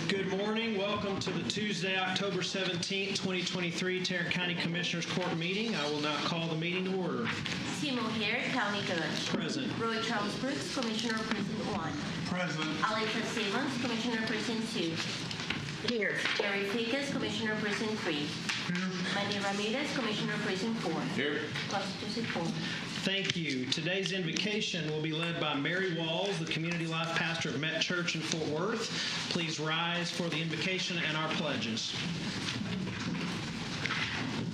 Good morning. Welcome to the Tuesday, October 17th, 2023 Tarrant County Commissioners Court meeting. I will now call the meeting to order. Timo Hare, County Judge. Present. Roy Charles Brooks, Commissioner Precinct 1. Present. Alexa Simmons, Commissioner Precinct 2. Here. Gary Ficas, Commissioner Precinct 3. Here. Manny Ramirez, Commissioner Precinct 4. Here. Constitution 4. Thank you. Today's invocation will be led by Mary Walls, the Community Life Pastor of Met Church in Fort Worth. Please rise for the invocation and our pledges.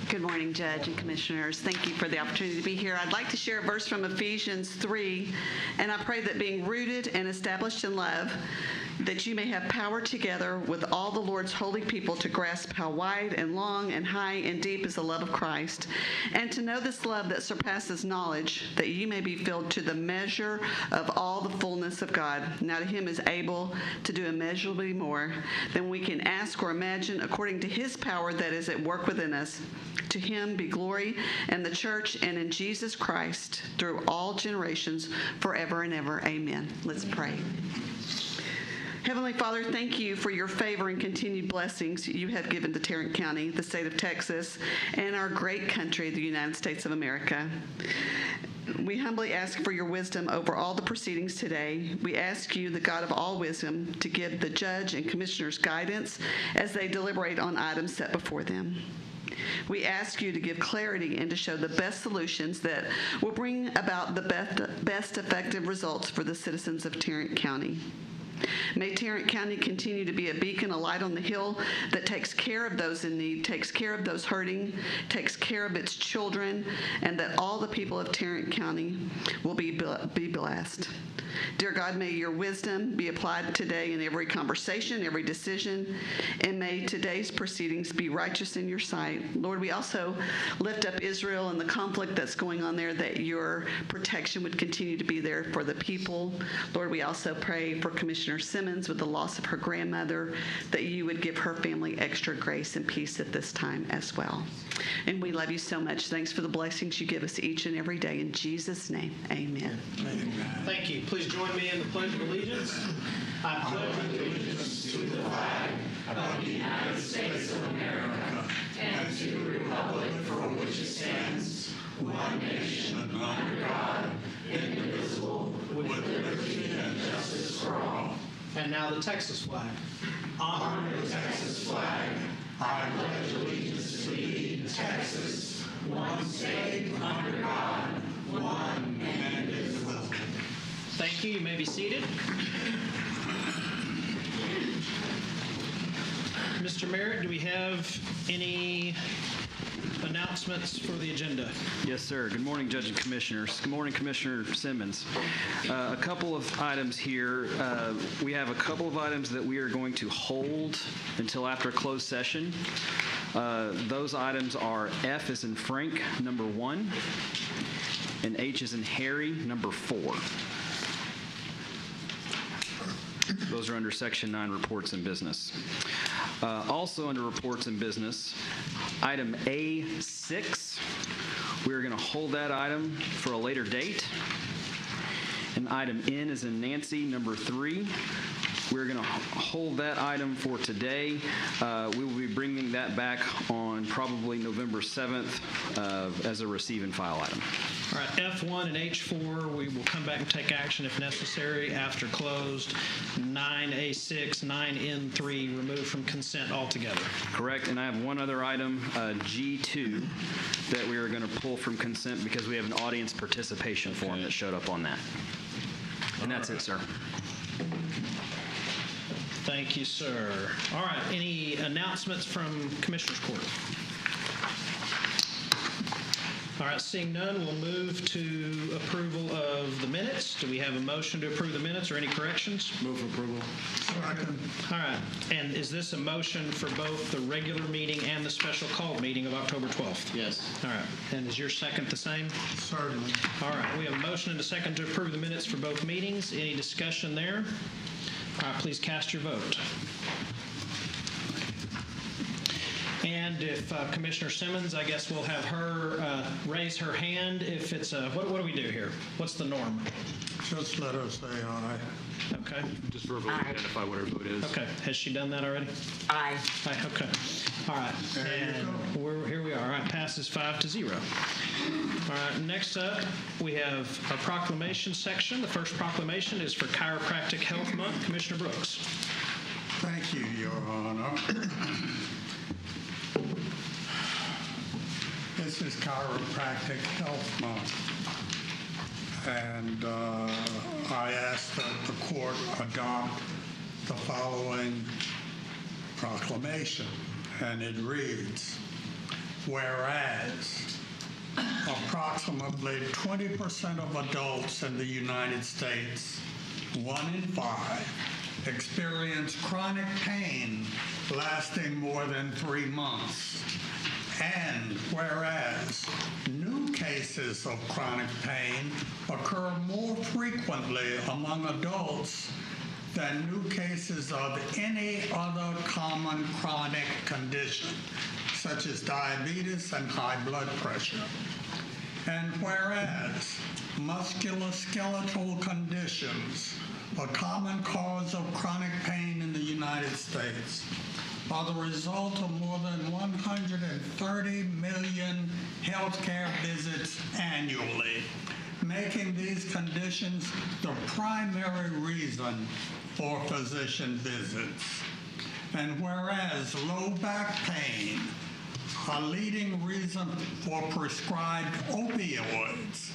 Good morning, Judge and Commissioners. Thank you for the opportunity to be here. I'd like to share a verse from Ephesians 3, and I pray that being rooted and established in love, that you may have power together with all the Lord's holy people to grasp how wide and long and high and deep is the love of Christ, and to know this love that surpasses knowledge, that you may be filled to the measure of all the fullness of God. Now to him is able to do immeasurably more than we can ask or imagine, according to his power that is at work within us. To him be glory in the church and in Jesus Christ through all generations, forever and ever. Amen. Let's pray. Heavenly Father, thank you for your favor and continued blessings you have given to Tarrant County, the state of Texas, and our great country, the United States of America. We humbly ask for your wisdom over all the proceedings today. We ask you, the God of all wisdom, to give the judge and commissioners guidance as they deliberate on items set before them. We ask you to give clarity and to show the best solutions that will bring about the best effective results for the citizens of Tarrant County. May Tarrant County continue to be a beacon, a light on the hill that takes care of those in need, takes care of those hurting, takes care of its children, and that all the people of Tarrant County will be blessed. Dear God, may your wisdom be applied today in every conversation, every decision, and may today's proceedings be righteous in your sight. Lord, we also lift up Israel and the conflict that's going on there, that your protection would continue to be there for the people. Lord, we also pray for Commissioner Simmons with the loss of her grandmother, that you would give her family extra grace and peace at this time as well. And we love you so much. Thanks for the blessings you give us each and every day. In Jesus' name, amen. Amen. Thank you. Please join me in the Pledge of Allegiance. I pledge allegiance to the flag of the United States of America and to the republic for which it stands, one nation, under God, indivisible, with liberty and justice for all. And now the Texas flag. Honor the Texas flag. I pledge allegiance to thee, Texas, one state, under God, one and indivisible. Thank you. You may be seated. Mr. Merritt, do we have any announcements for the agenda? Yes, sir. Good morning, Judge and Commissioners. Good morning, Commissioner Simmons. A couple of items here. We have a couple of items that we are going to hold until after closed session. Those items are F as in Frank, number 1, and H as in Harry, number 4. Those are under Section 9, Reports and Business. Also under Reports and Business, item A6, we're going to hold that item for a later date. And item N as in Nancy, number 3, we're going to hold that item for today. We will be bringing that back on probably November 7th as a receive and file item. All right, F1 and H4, we will come back and take action if necessary after closed. 9A6, 9N3 removed from consent altogether. Correct, and I have one other item, G2, that we are going to pull from consent because we have an audience participation form that showed up on that. And that's it, sir. Thank you, sir. All right, any announcements from Commissioners Court? All right, seeing none, we'll move to approval of the minutes. Do we have a motion to approve the minutes or any corrections? Move approval. Second. All right, and is this a motion for both the regular meeting and the special called meeting of October 12th? Yes. All right, and is your second the same? Certainly. All right, we have a motion and a second to approve the minutes for both meetings. Any discussion there? All right, please cast your vote. And if Commissioner Simmons, I guess we'll have her raise her hand if it's a, what do we do here? What's the norm? Just let her say aye. Okay. Just verbally identify what her vote is. Okay. Has she done that already? Aye. Aye. Okay. All right. There you And here we are. All right. Passes 5-0. All right. Next up, we have a proclamation section. The first proclamation is for Chiropractic Health Month. Commissioner Brooks. Thank you, Your Honor. This is Chiropractic Health Month. And I ask that the court adopt the following proclamation. And it reads, whereas approximately 20% of adults in the United States, 1 in 5, experience chronic pain lasting more than 3 months. And whereas new cases of chronic pain occur more frequently among adults than new cases of any other common chronic condition, such as diabetes and high blood pressure. And whereas musculoskeletal conditions, a common cause of chronic pain in the United States, are the result of more than 130 million healthcare visits annually, making these conditions the primary reason for physician visits. And whereas low back pain, a leading reason for prescribed opioids,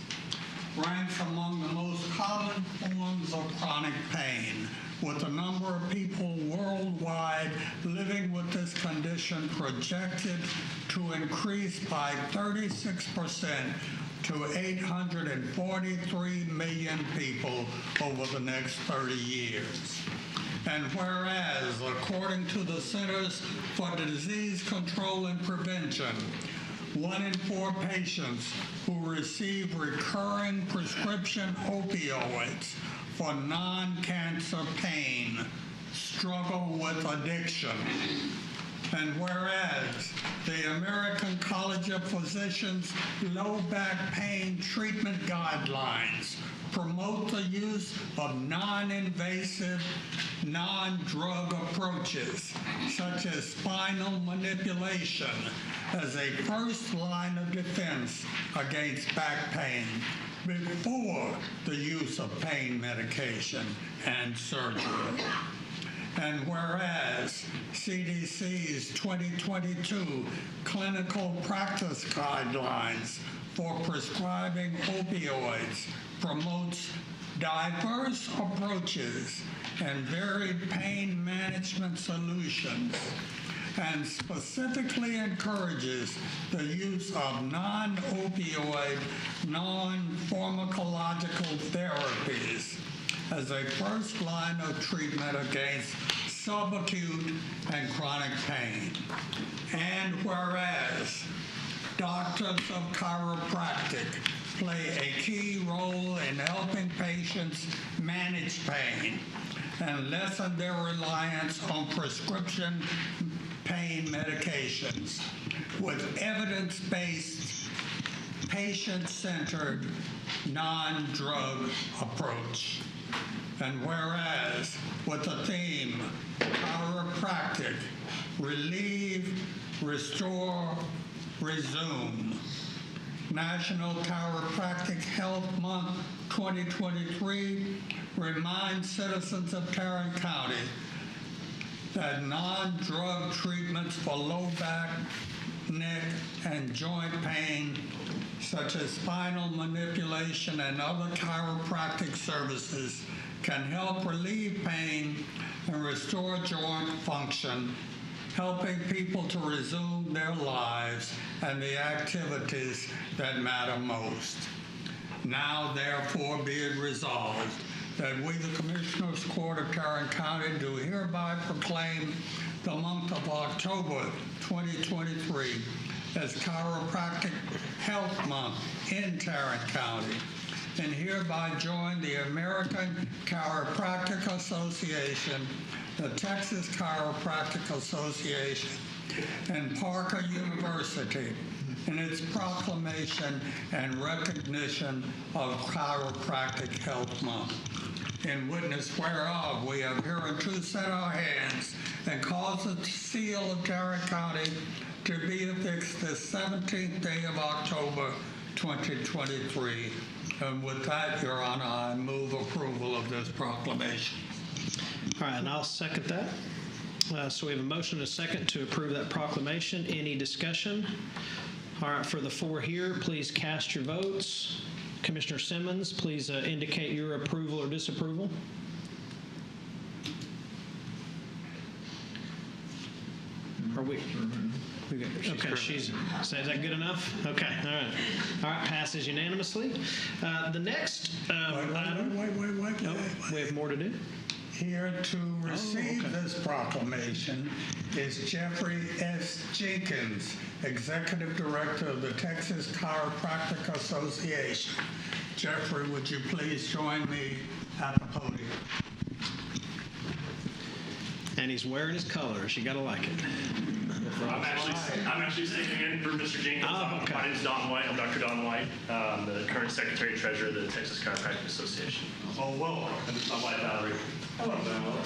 ranks among the most common forms of chronic pain, with the number of people worldwide living with this condition projected to increase by 36% to 843 million people over the next 30 years. And whereas, according to the Centers for Disease Control and Prevention, 1 in 4 patients who receive recurring prescription opioids for non-cancer pain struggle with addiction. And whereas the American College of Physicians low back pain treatment guidelines promote the use of non-invasive, non-drug approaches, such as spinal manipulation, as a first line of defense against back pain before the use of pain medication and surgery. And whereas CDC's 2022 clinical practice guidelines for prescribing opioids promotes diverse approaches and varied pain management solutions, and specifically encourages the use of non-opioid, non-pharmacological therapies as a first line of treatment against subacute and chronic pain. And whereas doctors of chiropractic play a key role in helping patients manage pain and lessen their reliance on prescription pain medications with evidence-based, patient-centered, non-drug approach. And whereas with the theme, chiropractic, relieve, restore, resume, National Chiropractic Health Month 2023 reminds citizens of Tarrant County that non-drug treatments for low back, neck, and joint pain, such as spinal manipulation and other chiropractic services, can help relieve pain and restore joint function, helping people to resume their lives and the activities that matter most. Now, therefore, be it resolved that we, the Commissioners Court of Tarrant County, do hereby proclaim the month of October 2023 as Chiropractic Health Month in Tarrant County, and hereby join the American Chiropractic Association, the Texas Chiropractic Association, and Parker University in its proclamation and recognition of Chiropractic Health Month. In witness whereof, we have hereunto set our hands and caused the seal of Tarrant County to be affixed this 17th day of October, 2023. And with that, Your Honor, I move approval of this proclamation. All right, and I'll second that. So we have a motion and a second to approve that proclamation. Any discussion? All right, for the four here, please cast your votes. Commissioner Simmons, please indicate your approval or disapproval. Are we? Okay, so is that good enough? Okay, all right. All right, passes unanimously. The next item. Wait. We have more to do. Here to receive this proclamation is Jeffrey S. Jenkins, Executive Director of the Texas Chiropractic Association. Jeffrey, would you please join me at the podium? And he's wearing his colors. You got to like it. I'm actually sitting in for Mr. Jenkins. Oh, okay. My name is Don White. I'm Dr. Don White, the current Secretary Treasurer of the Texas Chiropractic Association. Oh, well. And my wife, Valerie. Hello, Valerie.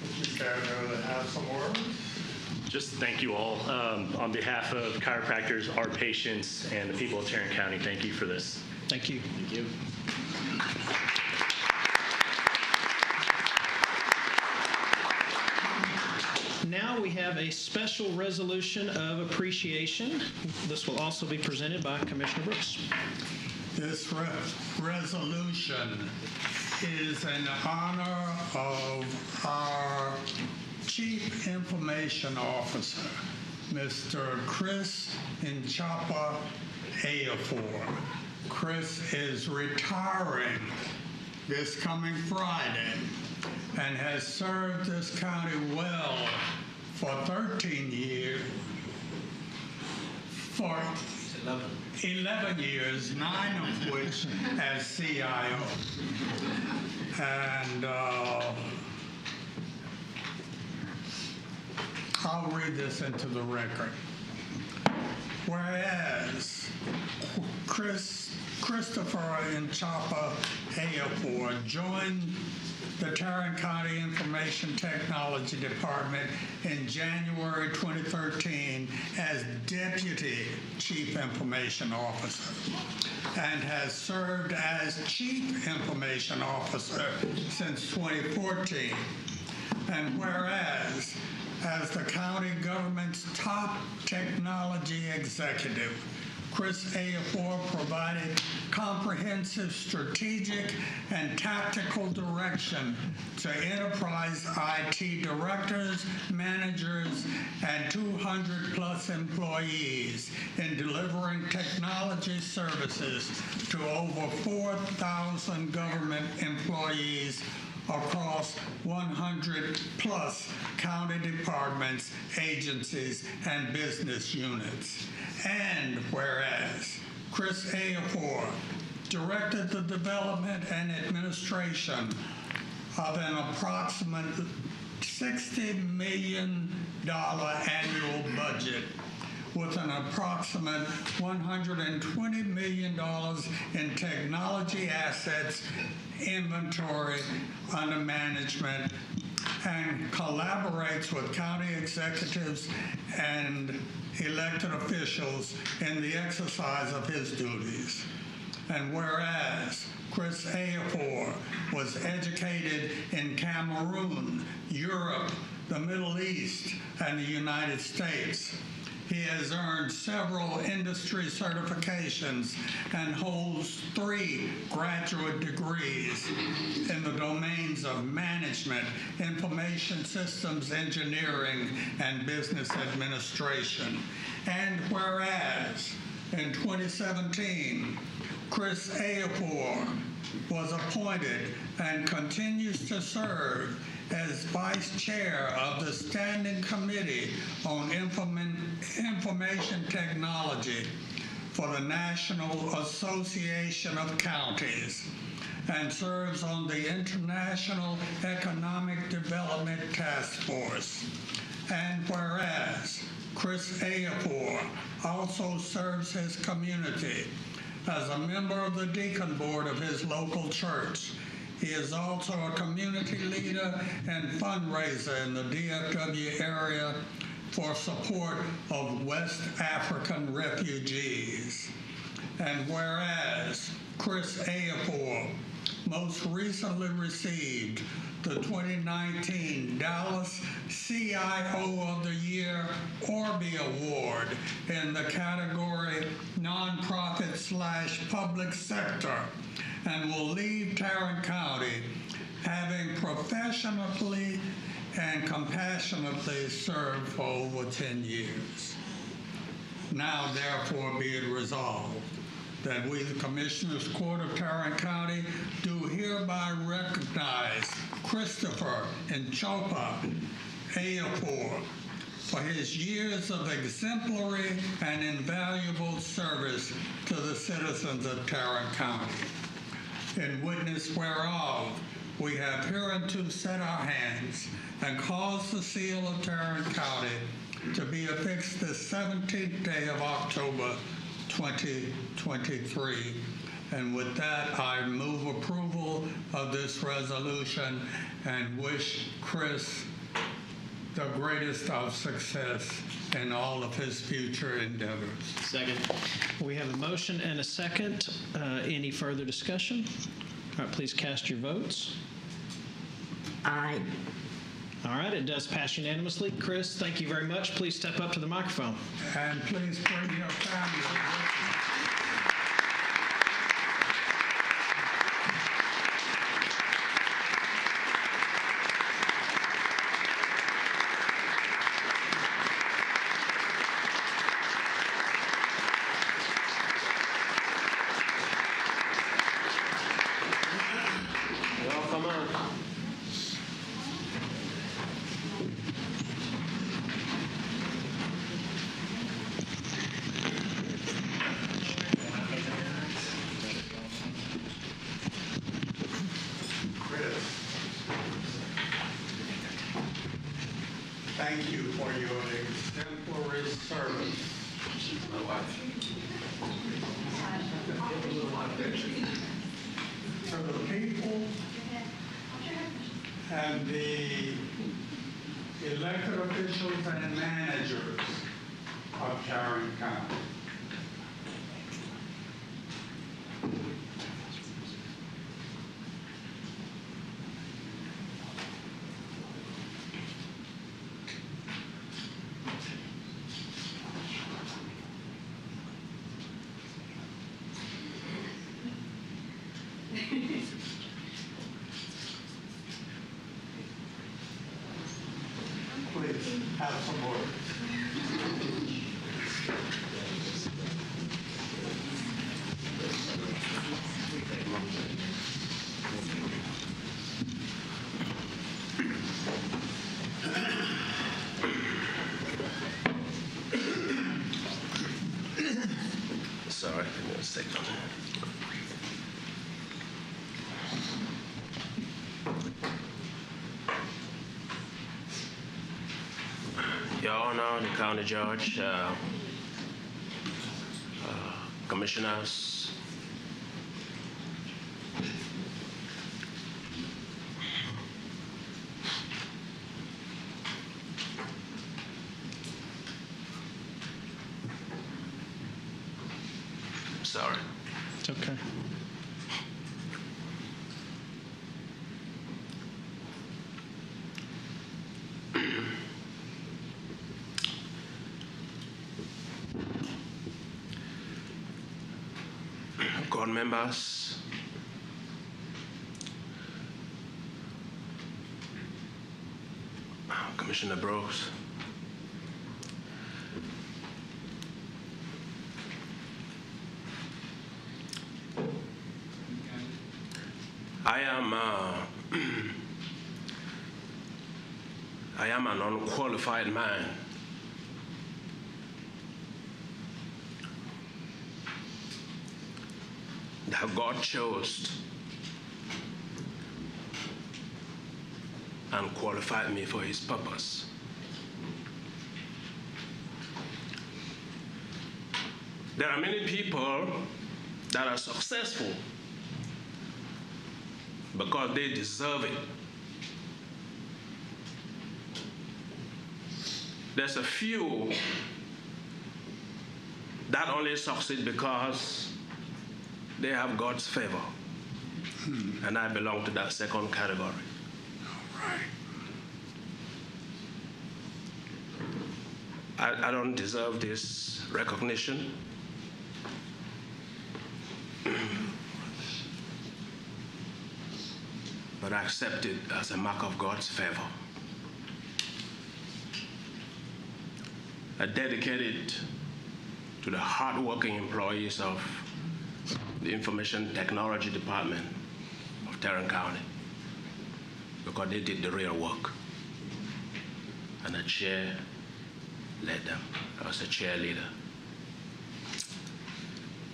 Would you care to have some words? Just thank you all. On behalf of chiropractors, our patients, and the people of Tarrant County, thank you for this. Thank you. Thank you. Now we have a special resolution of appreciation. This will also be presented by Commissioner Brooks. This resolution is in honor of our Chief Information Officer, Mr. Chris Nchapa Ayafor. Chris is retiring this coming Friday and has served this county well for 13 years, for 11 years, 9 of which as CIO. And I'll read this into the record. Whereas Christopher Nchapa Ayafor joined the Tarrant County Information Technology Department in January 2013 as Deputy Chief Information Officer and has served as Chief Information Officer since 2014. And whereas, as the county government's top technology executive, Chris Ayafor provided comprehensive strategic and tactical direction to enterprise IT directors, managers, and 200-plus employees in delivering technology services to over 4,000 government employees across 100-plus county departments, agencies, and business units. And whereas Chris Ayafor directed the development and administration of an approximate $60 million annual budget with an approximate $120 million in technology assets, inventory under management, and collaborates with county executives and elected officials in the exercise of his duties. And whereas Chris Ayafor was educated in Cameroon, Europe, the Middle East, and the United States, he has earned several industry certifications and holds 3 graduate degrees in the domains of management, information systems engineering, and business administration. And whereas in 2017, Chris Ayafor was appointed and continues to serve as Vice Chair of the Standing Committee on Information Technology for the National Association of Counties and serves on the International Economic Development Task Force. And whereas Chris Ayapor also serves his community as a member of the deacon board of his local church. He is also a community leader and fundraiser in the DFW area for support of West African refugees. And whereas Chris Ayapor most recently received the 2019 Dallas CIO of the Year Orby Award in the category Nonprofit/Public Sector, and will leave Tarrant County having professionally and compassionately served for over 10 years. Now, therefore, be it resolved that we, the Commissioners Court of Tarrant County, do hereby recognize Christopher Nchopa Ayapor for his years of exemplary and invaluable service to the citizens of Tarrant County. In witness whereof, we have hereunto set our hands and caused the seal of Tarrant County to be affixed the 17th day of October, 2023. And with that, I move approval of this resolution and wish Chris the greatest of success in all of his future endeavors. Second. We have a motion and a second. Any further discussion? All right, please cast your votes. Aye. All right, it does pass unanimously. Chris, thank you very much. Please step up to the microphone. And please bring your family with you. Thank you for your exemplary service. To the people and the elected officials and managers of Tarrant County. Please have some words. Sorry, I'm going to stay on that. Your Honor, the County Judge, Commissioners, sorry. It's okay. Court members, Commissioner Brooks, I am an unqualified man. That God chose and qualified me for his purpose. There are many people that are successful because they deserve it. There's a few that only succeed because they have God's favor. And I belong to that second category. All right. I don't deserve this recognition. But I accept it as a mark of God's favor. I dedicate it to the hardworking employees of the Information Technology Department of Tarrant County, because they did the real work. And the chair led them. I was a cheerleader.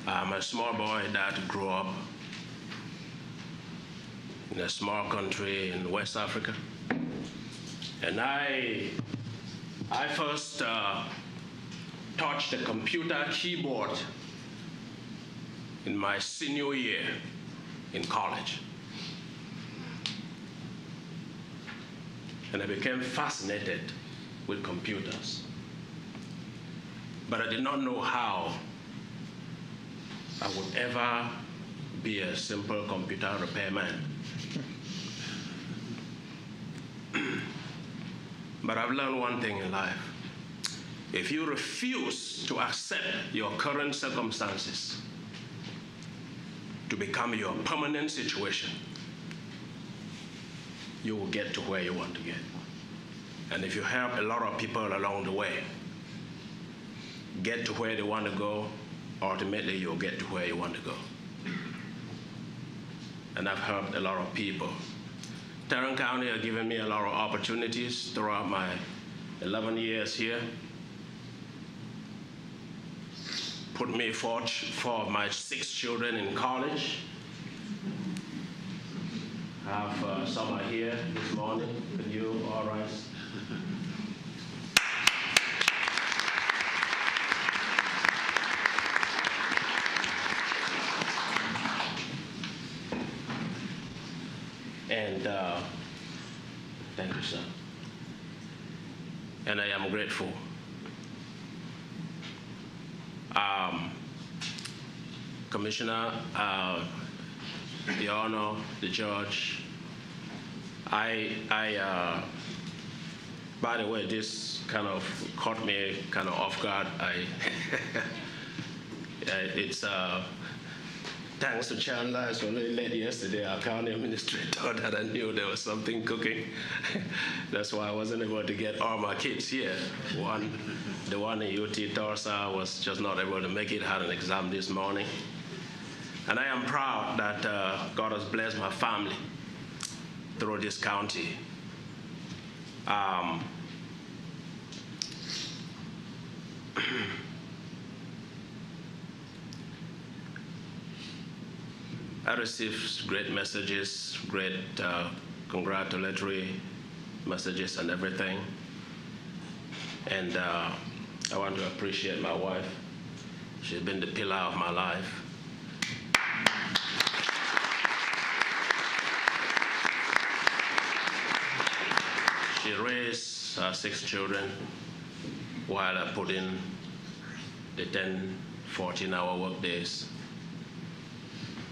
I'm a small boy that grew up in a small country in West Africa. And I first touched the computer keyboard in my senior year in college. And I became fascinated with computers. But I did not know how I would ever be a simple computer repairman. But I've learned one thing in life. If you refuse to accept your current circumstances to become your permanent situation, you will get to where you want to get. And if you help a lot of people along the way get to where they want to go, ultimately you'll get to where you want to go. And I've helped a lot of people. Tarrant County has given me a lot of opportunities throughout my 11 years here. Put me four of my 6 children in college. Have some are here this morning. Can you all rise? And thank you, sir. And I am grateful. Commissioner, the honor, the judge, by the way, this kind of caught me kind of off guard. It's thanks to Chandler, I was only late yesterday, our county administrator, that I knew there was something cooking. That's why I wasn't able to get all my kids here. The one in UT Tulsa was just not able to make it, had an exam this morning. And I am proud that God has blessed my family through this county. I received great messages, great congratulatory messages and everything. And I want to appreciate my wife. She's been the pillar of my life. She raised 6 children while I put in the 10, 14-hour work days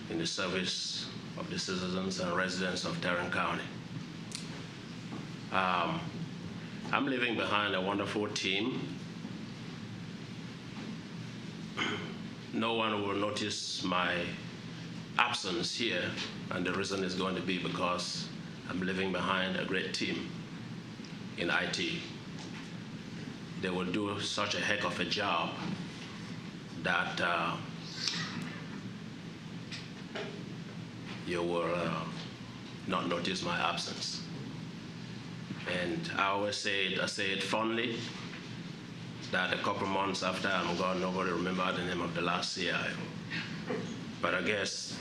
in the service of the citizens and residents of Tarrant County. I'm leaving behind a wonderful team. No one will notice my absence here, and the reason is going to be because I'm leaving behind a great team in IT. They will do such a heck of a job that you will not notice my absence. And I say it fondly, that a couple months after I'm gone, nobody remember the name of the last CIO. But I guess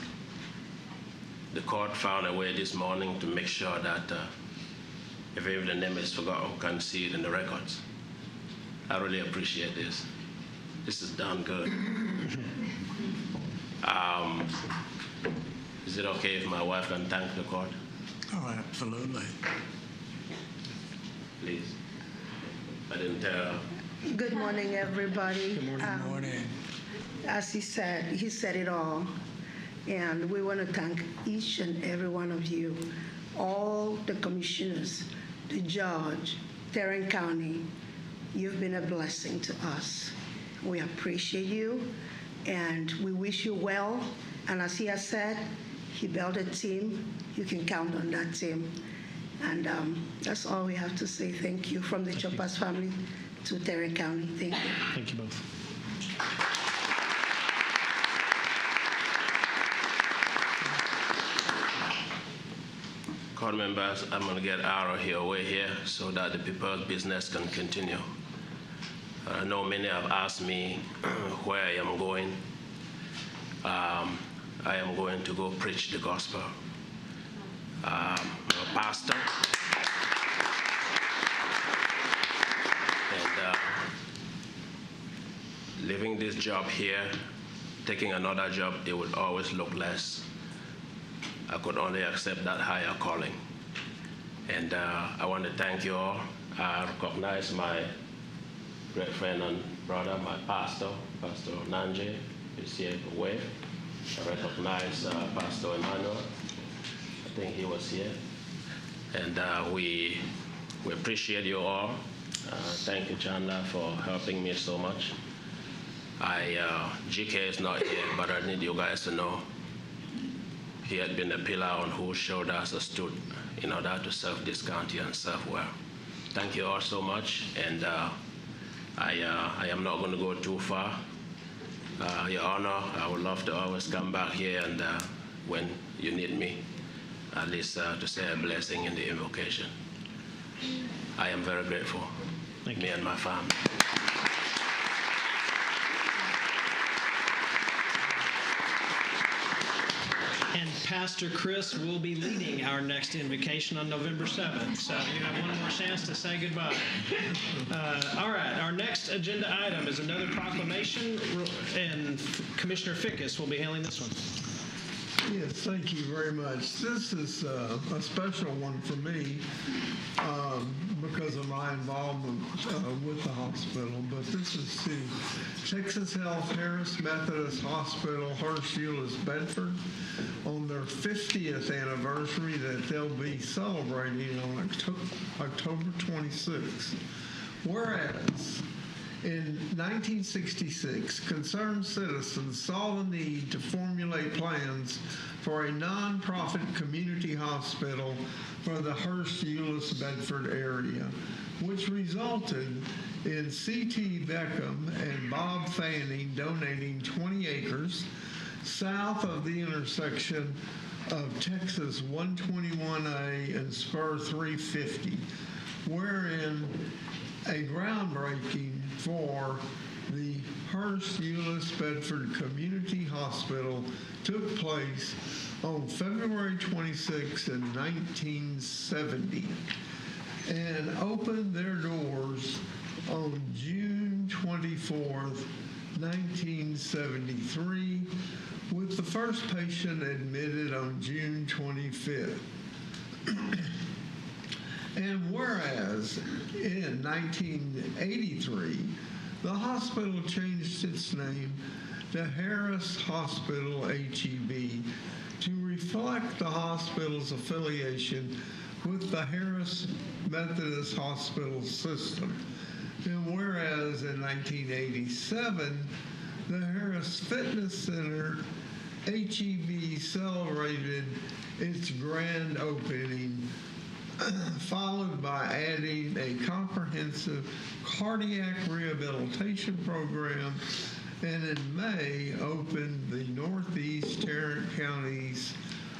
the court found a way this morning to make sure that if even the name is forgotten, we can see it in the records. I really appreciate this. This is done good. Is it okay if my wife can thank the court? Oh, absolutely. Please. I didn't tell her. Good morning, everybody. Good morning. As he said it all. And we want to thank each and every one of you, all the commissioners, the judge, Tarrant County. You've been a blessing to us. We appreciate you, and we wish you well. And as he has said, he built a team. You can count on that team. And that's all we have to say. Thank you from the Chopas family to Tarrant County. Thank you. Thank you both. Court members, I'm going to get out of here, away here, so that the people's business can continue. I know many have asked me where I am going. I am going to go preach the gospel. I'm a pastor. And leaving this job here, taking another job, it would always look less. I could only accept that higher calling. And I want to thank you all. I recognize my great friend and brother, my pastor, Pastor Nanje, is here to wave. I recognize Pastor Emmanuel. I think he was here. And we appreciate you all. Thank you, Chandler, for helping me so much. GK is not here, but I need you guys to know he had been a pillar on whose shoulders I stood in order to serve this county and serve well. Thank you all so much, and I am not going to go too far. Your Honor, I would love to always come back here and when you need me, at least to say a blessing in the invocation. I am very grateful, me and my family. And Pastor Chris will be leading our next invocation on November 7th, so you have one more chance to say goodbye. All right, our next agenda item is another proclamation, and Commissioner Fickus will be handling this one. Yes, thank you very much. This is a special one for me because of my involvement with the hospital, but this is to Texas Health Harris Methodist Hospital, Hurst Bedford, on their 50th anniversary that they'll be celebrating on October 26th. Whereas in 1966, concerned citizens saw the need to formulate plans for a nonprofit community hospital for the Hurst Bedford area, which resulted in C.T. Beckham and Bob Fanning donating 20 acres south of the intersection of Texas 121A and Spur 350, wherein a groundbreaking for the Hurst Bedford Community Hospital took place on February 26 in 1970 and opened their doors on June 24th, 1973, with the first patient admitted on June 25th. And whereas in 1983, the hospital changed its name to Harris Hospital HEB to reflect the hospital's affiliation with the Harris Methodist Hospital system. And whereas in 1987, the Harris Fitness Center HEB celebrated its grand opening, followed by adding a comprehensive cardiac rehabilitation program, and in May opened the Northeast Tarrant County's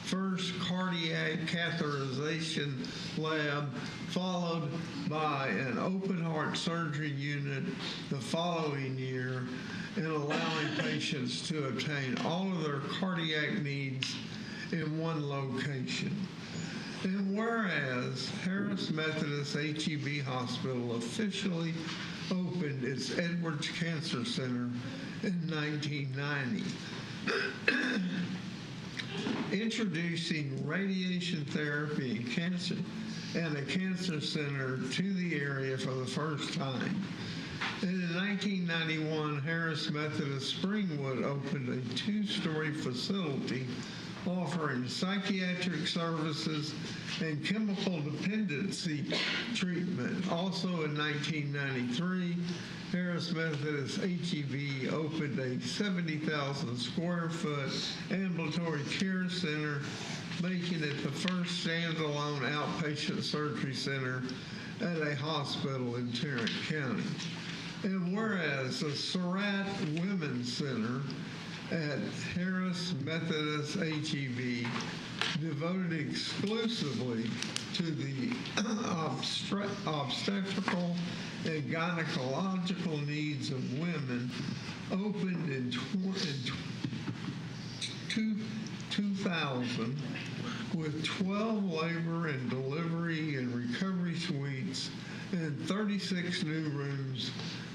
first cardiac catheterization lab, followed by an open heart surgery unit the following year, and allowing patients to obtain all of their cardiac needs in one location. And whereas Harris Methodist HEB Hospital officially opened its Edwards Cancer Center in 1990, introducing radiation therapy and a cancer center to the area for the first time. And in 1991, Harris Methodist Springwood opened a two-story facility offering psychiatric services and chemical dependency treatment. Also in 1993, Harris Methodist HEB opened a 70,000 square foot ambulatory care center, making it the first standalone outpatient surgery center at a hospital in Tarrant County. And whereas the Surratt Women's Center at Harris Methodist HEB, devoted exclusively to the obstetrical and gynecological needs of women, opened in 2000 with 12 labor and delivery and recovery suites and 36 new rooms,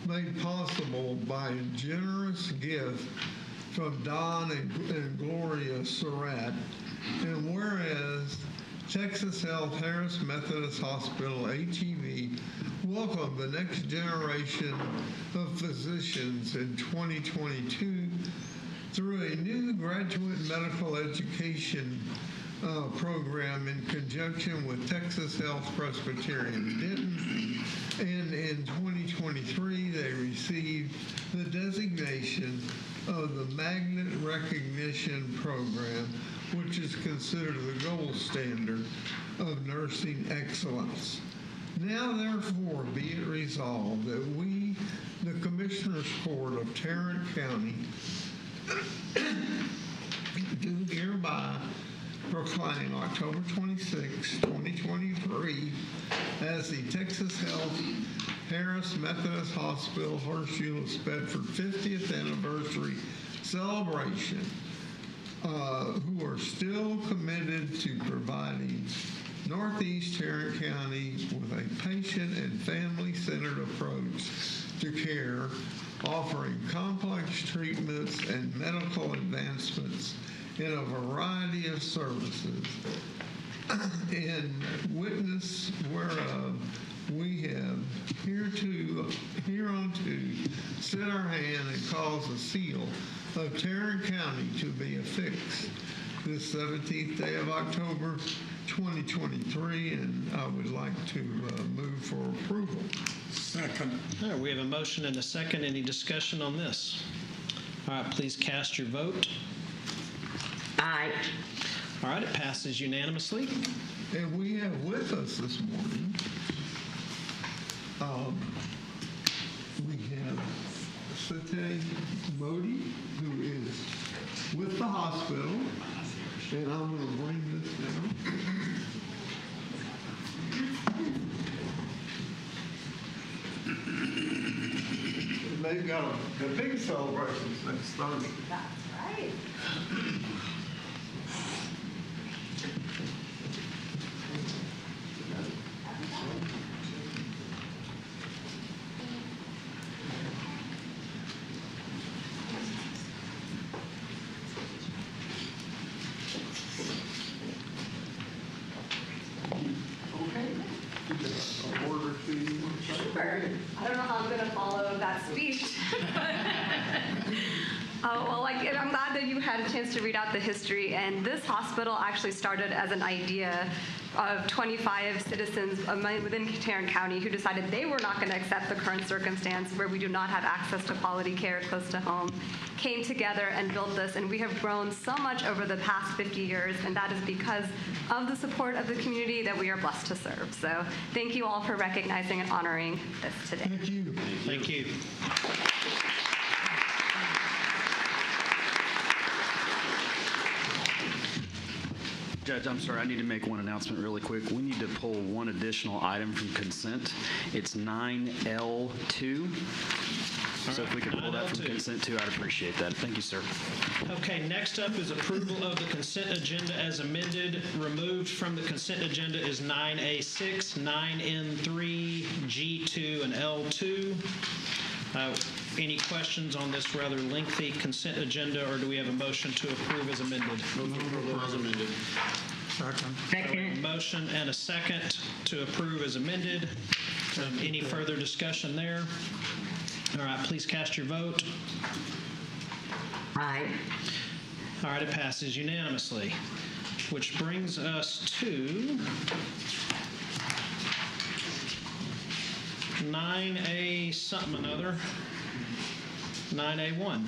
made possible by a generous gift from Don and Gloria Surratt. And whereas Texas Health Harris Methodist Hospital HEB welcomed the next generation of physicians in 2022 through a new graduate medical education program in conjunction with Texas Health Presbyterian Denton. And in 2023, they received the designation of the Magnet Recognition Program, which is considered the gold standard of nursing excellence. Now, therefore, be it resolved that we, the Commissioners Court of Tarrant County, do hereby proclaim October 26, 2023 as the Texas Health Harris Methodist Hospital Horseshoe Bedford 50th anniversary celebration, who are still committed to providing Northeast Tarrant County with a patient and family-centered approach to care, offering complex treatments and medical advancements in a variety of services. In witness whereof we have hereunto set our hand and caused the seal of Tarrant County to be affixed this 17th day of October 2023, and I would like to move for approval. Second. All right, we have a motion and a second. Any discussion on this? All right, please cast your vote. Aye. All right, it passes unanimously. And we have with us this morning, we have Satay Modi, who is with the hospital, and I'm going to bring this down. And they've got the big celebrations next Thursday. That's right. Sure. I don't know how I'm going to follow that speech. I'm glad that you had a chance to read out the history. And this hospital actually started as an idea of 25 citizens within Tarrant County who decided they were not going to accept the current circumstance where we do not have access to quality care close to home, came together and built this. And we have grown so much over the past 50 years, and that is because of the support of the community that we are blessed to serve. So thank you all for recognizing and honoring this today. Thank you. Thank you. Judge, I'm sorry, I need to make one announcement really quick. We need to pull one additional item from consent. It's 9L2. So if we could pull that from 9L2. consent too, I'd appreciate that. Thank you, sir. Okay, next up is approval of the consent agenda as amended. Removed from the consent agenda is 9A6, 9N3, G2, and L2. Any questions on this rather lengthy consent agenda, or do we have a motion to approve as amended? As amended. Second. A motion and a second to approve as amended. Any further discussion there? All right, please cast your vote. Aye. All right, it passes unanimously, which brings us to 9A something another, 9A1.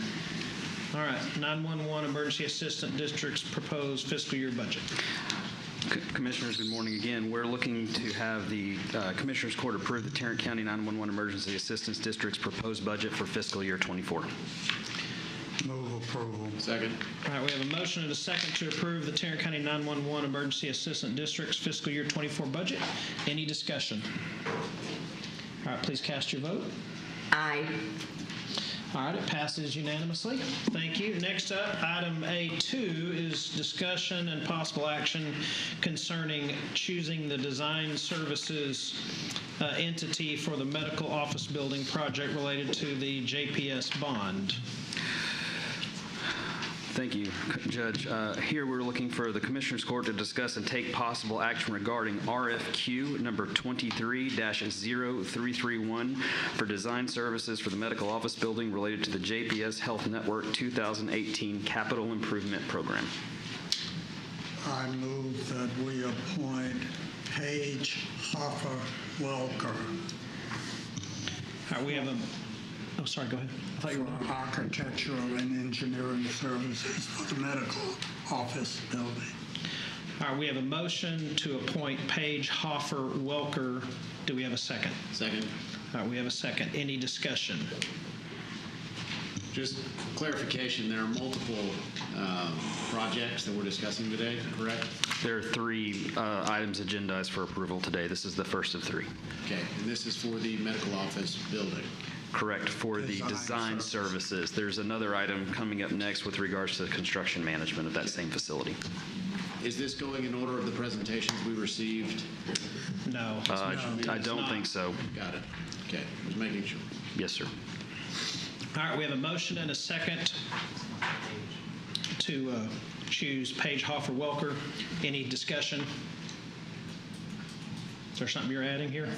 All right, 911 Emergency Assistant District's proposed fiscal year budget. Commissioners, good morning again. We're looking to have the Commissioners Court approve the Tarrant County 911 Emergency Assistance District's proposed budget for fiscal year 24. Move approval. Second. All right, we have a motion and a second to approve the Tarrant County 911 Emergency Assistant District's fiscal year 24 budget. Any discussion? All right, please cast your vote. Aye. All right, it passes unanimously. Thank you. Next up, item A2 is discussion and possible action concerning choosing the design services entity for the medical office building project related to the JPS bond. Thank you, Judge. Here we're looking for the Commissioners Court to discuss and take possible action regarding RFQ number 23-0331 for design services for the medical office building related to the JPS Health Network 2018 Capital Improvement Program. I move that we appoint Paige Hoffer Welker All right, we have a, oh, sorry, go ahead. I thought you were. for architectural and engineering services for the medical office building. All right, we have a motion to appoint Paige Hoffer Welker. Do we have a second? Second. All right, we have a second. Any discussion? Just clarification, there are multiple projects that we're discussing today, correct? There are 3 items agendized for approval today. This is the first of 3. Okay, and this is for the medical office building. Correct, for the Design design services. There's another item coming up next with regards to the construction management of that same facility. Is this going in order of the presentations we received? No. I it's don't not. think so. Got it. Okay, just making sure. Yes, sir. All right, we have a motion and a second to choose Paige Hoffer Welker. Any discussion? Is there something you're adding here?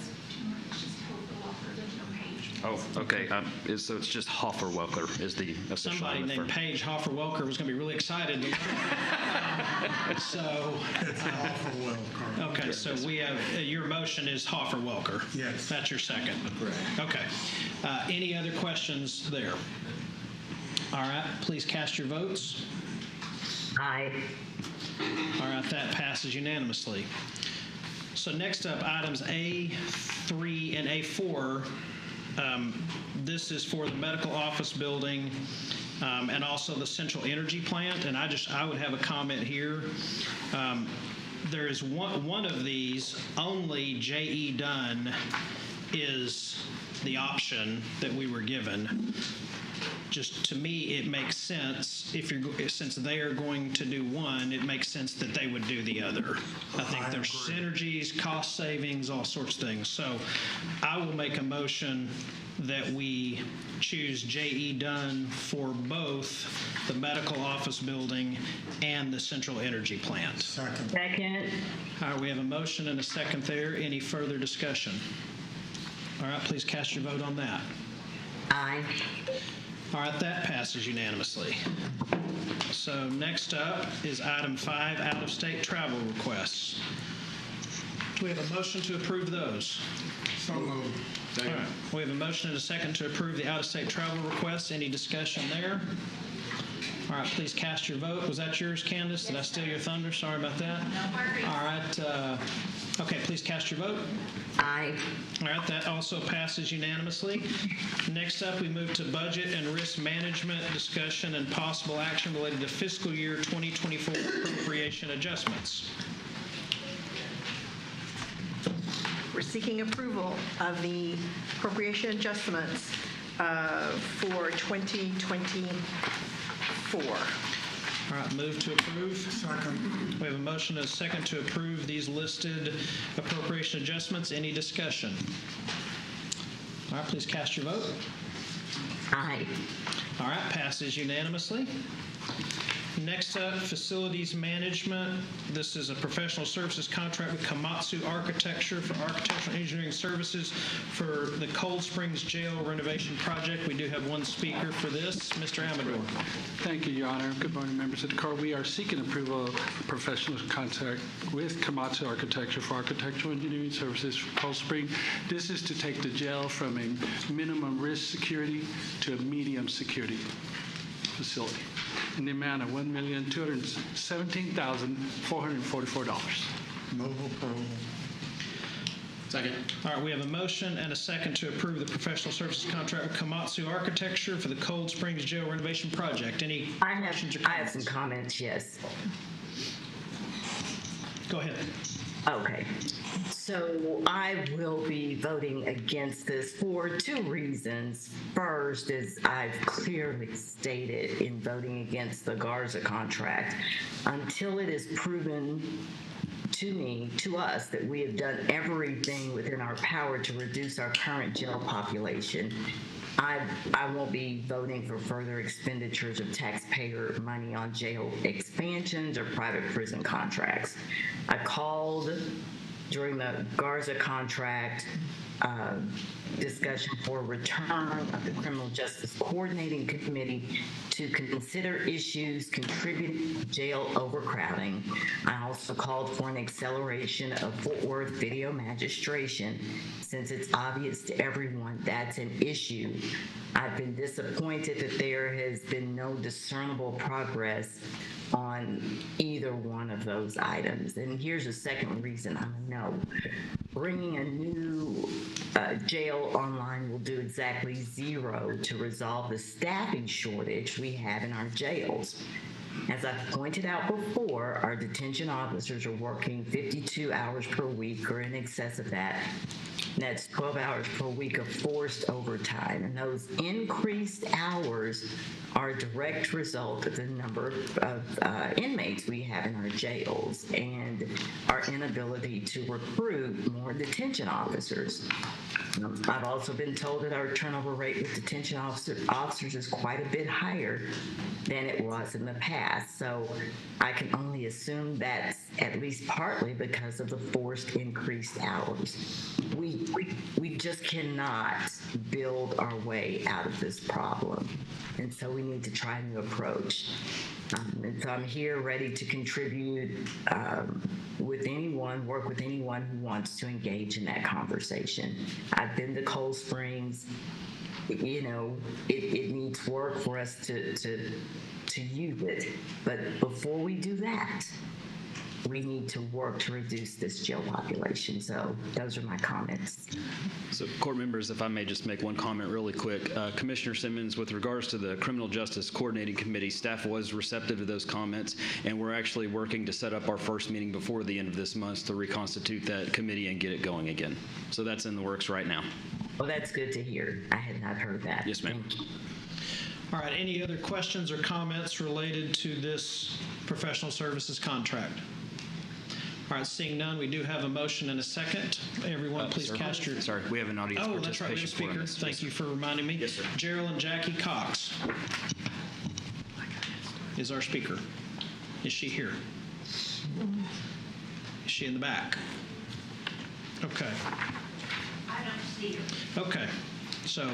Oh, okay. So it's just Hoffer Welker is the official Somebody name of the named firm. Paige Hoffer Welker was going to be really excited to learn. So, It's Hoffer Welker. okay, so we have, your motion is Hoffer Welker. Yes. That's your second. Correct. Okay. Any other questions there? All right, please cast your votes. Aye. All right, that passes unanimously. So next up, items A3 and A4. This is for the medical office building and also the central energy plant. And I would have a comment here. There is one of these, only J.E. Dunn is the option that we were given. Just to me, it makes sense since they are going to do one, it makes sense that they would do the other. I think there's synergies, cost savings, all sorts of things. So I will make a motion that we choose J.E. Dunn for both the medical office building and the central energy plant. Second. Second. All right, we have a motion and a second there. Any further discussion? All right, please cast your vote on that. Aye. All right, that passes unanimously. So next up is item 5, out-of-state travel requests. Do we have a motion to approve those? So moved. All right, we have a motion and a second to approve the out-of-state travel requests. Any discussion there? All right, please cast your vote. Was that yours, Candace? Did I steal your thunder? Sorry about that. No worries. All right. Okay, please cast your vote. Aye. All right, that also passes unanimously. Next up, we move to budget and risk management discussion and possible action related to fiscal year 2024 appropriation adjustments. We're seeking approval of the appropriation adjustments for 2024. All right, move to approve. Second. We have a motion and a second to approve these listed appropriation adjustments. Any discussion? All right, please cast your vote. Aye. All right, passes unanimously. Next up, facilities management. This is a professional services contract with Komatsu Architecture for architectural engineering services for the Cold Springs Jail renovation project. We do have one speaker for this, Mr. Amador. Thank you, Your Honor. Good morning, members of the court. We are seeking approval of professional contract with Komatsu Architecture for architectural engineering services for Cold Spring. This is to take the jail from a minimum risk security to a medium security facility in the amount of $1,217,444. Move approval. Second. All right, we have a motion and a second to approve the professional services contract with Komatsu Architecture for the Cold Springs Jail renovation project. Any questions or I have comments? some comments, yes. Go ahead. Okay. So I will be voting against this for two reasons. First, as I've clearly stated in voting against the Garza contract, until it is proven to us, that we have done everything within our power to reduce our current jail population, I won't be voting for further expenditures of taxpayer money on jail expansions or private prison contracts. I called during the Garza contract discussion for return of the Criminal Justice Coordinating Committee to consider issues contributing to jail overcrowding. I also called for an acceleration of Fort Worth video magistration, since it's obvious to everyone that's an issue. I've been disappointed that there has been no discernible progress on either one of those items. And here's the second reason I'm a no. Bringing a new jail online will do exactly zero to resolve the staffing shortage we have in our jails. As I've pointed out before, our detention officers are working 52 hours per week or in excess of that. That's 12 hours per week of forced overtime. And those increased hours are a direct result of the number of inmates we have in our jails and our inability to recruit more detention officers. I've also been told that our turnover rate with detention officers is quite a bit higher than it was in the past. So I can only assume that's at least partly because of the forced increased hours. We just cannot build our way out of this problem. And so we need to try a new approach. And so I'm here ready to contribute with anyone, work with anyone who wants to engage in that conversation. I've been to Cold Springs. You know, it needs work for us to use it. But before we do that, we need to work to reduce this jail population. So those are my comments. So, court members, if I may just make one comment really quick. Commissioner Simmons, with regards to the Criminal Justice Coordinating Committee, staff was receptive to those comments, and we're actually working to set up our first meeting before the end of this month to reconstitute that committee and get it going again. So that's in the works right now. Well, that's good to hear. I had not heard that. Yes, ma'am. All right, any other questions or comments related to this professional services contract? All right, seeing none, we do have a motion and a second. Everyone, please cast your... Sorry, we have an audience Oh, that's right, we have a participation speaker. Thank you for reminding me. Yes, sir. Gerald and Jackie Cox is our speaker. Is she here? Is she in the back? Okay. I don't see her. Okay, so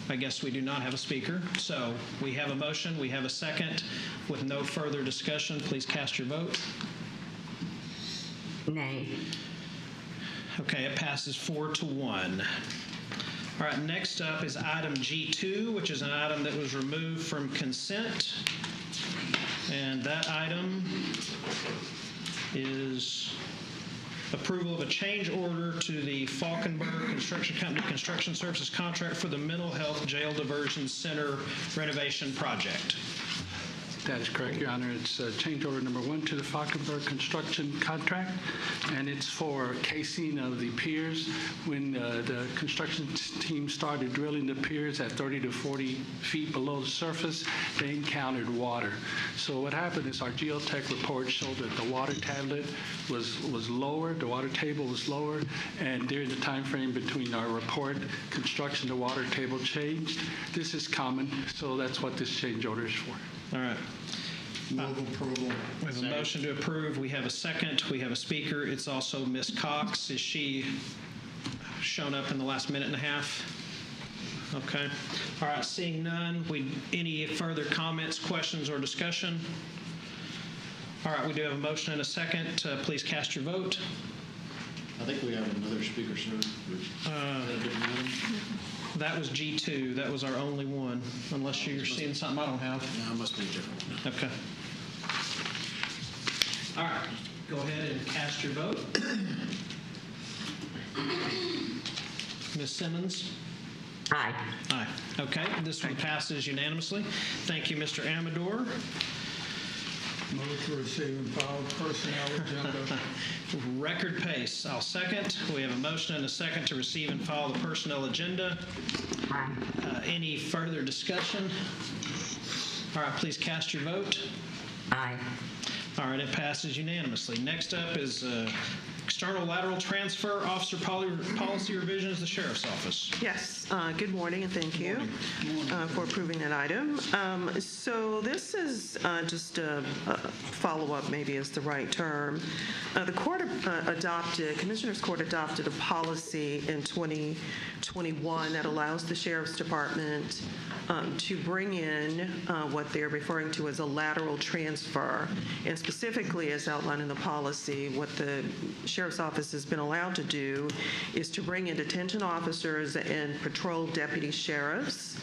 I guess we do not have a speaker. So we have a motion, we have a second. With no further discussion, please cast your vote. Nay. Okay, it passes 4-1. All All right, next up is item G2, which is an item that was removed from consent. And that item is approval of a change order to the Falkenberg Construction Company construction services contract for the Mental Health Jail Diversion Center renovation project. That is correct, Your Honor. It's change order number 1 to the Falkenberg construction contract, and it's for casing of the piers. When the construction team started drilling the piers at 30 to 40 feet below the surface, they encountered water. So what happened is our geotech report showed that the water tablet was lower, the water table was lower, and during the time frame between our report, construction, the water table changed. This is common, so that's what this change order is for. All right. Move approval. We have a motion to approve. We have a second. We have a speaker. It's also Ms. Cox. Is she shown up in the last minute and a half? Okay. All right. Seeing none, any further comments, questions, or discussion? All right. We do have a motion and a second. Please cast your vote. I think we have another speaker, sir. That was G2. That was our only one, unless you're seeing something I don't have. No, it must be a different one. Okay. All right. Go ahead and cast your vote. Ms. Simmons? Aye. Aye. Okay. This one passes unanimously. Thank you, Mr. Amador. Move to receive and file personnel agenda. Record pace. I'll second. We have a motion and a second to receive and file the personnel agenda. Any further discussion? All right, please cast your vote. Aye. All right, it passes unanimously. Next up is external lateral transfer officer policy revisions, the Sheriff's Office. Yes, good morning and thank you for approving that item. So this is just a follow-up, maybe is the right term. The court Commissioner's Court adopted a policy in 2021 that allows the Sheriff's Department to bring in what they're referring to as a lateral transfer. And specifically, as outlined in the policy, what the Sheriff's Office has been allowed to do is to bring in detention officers and patrol deputy sheriffs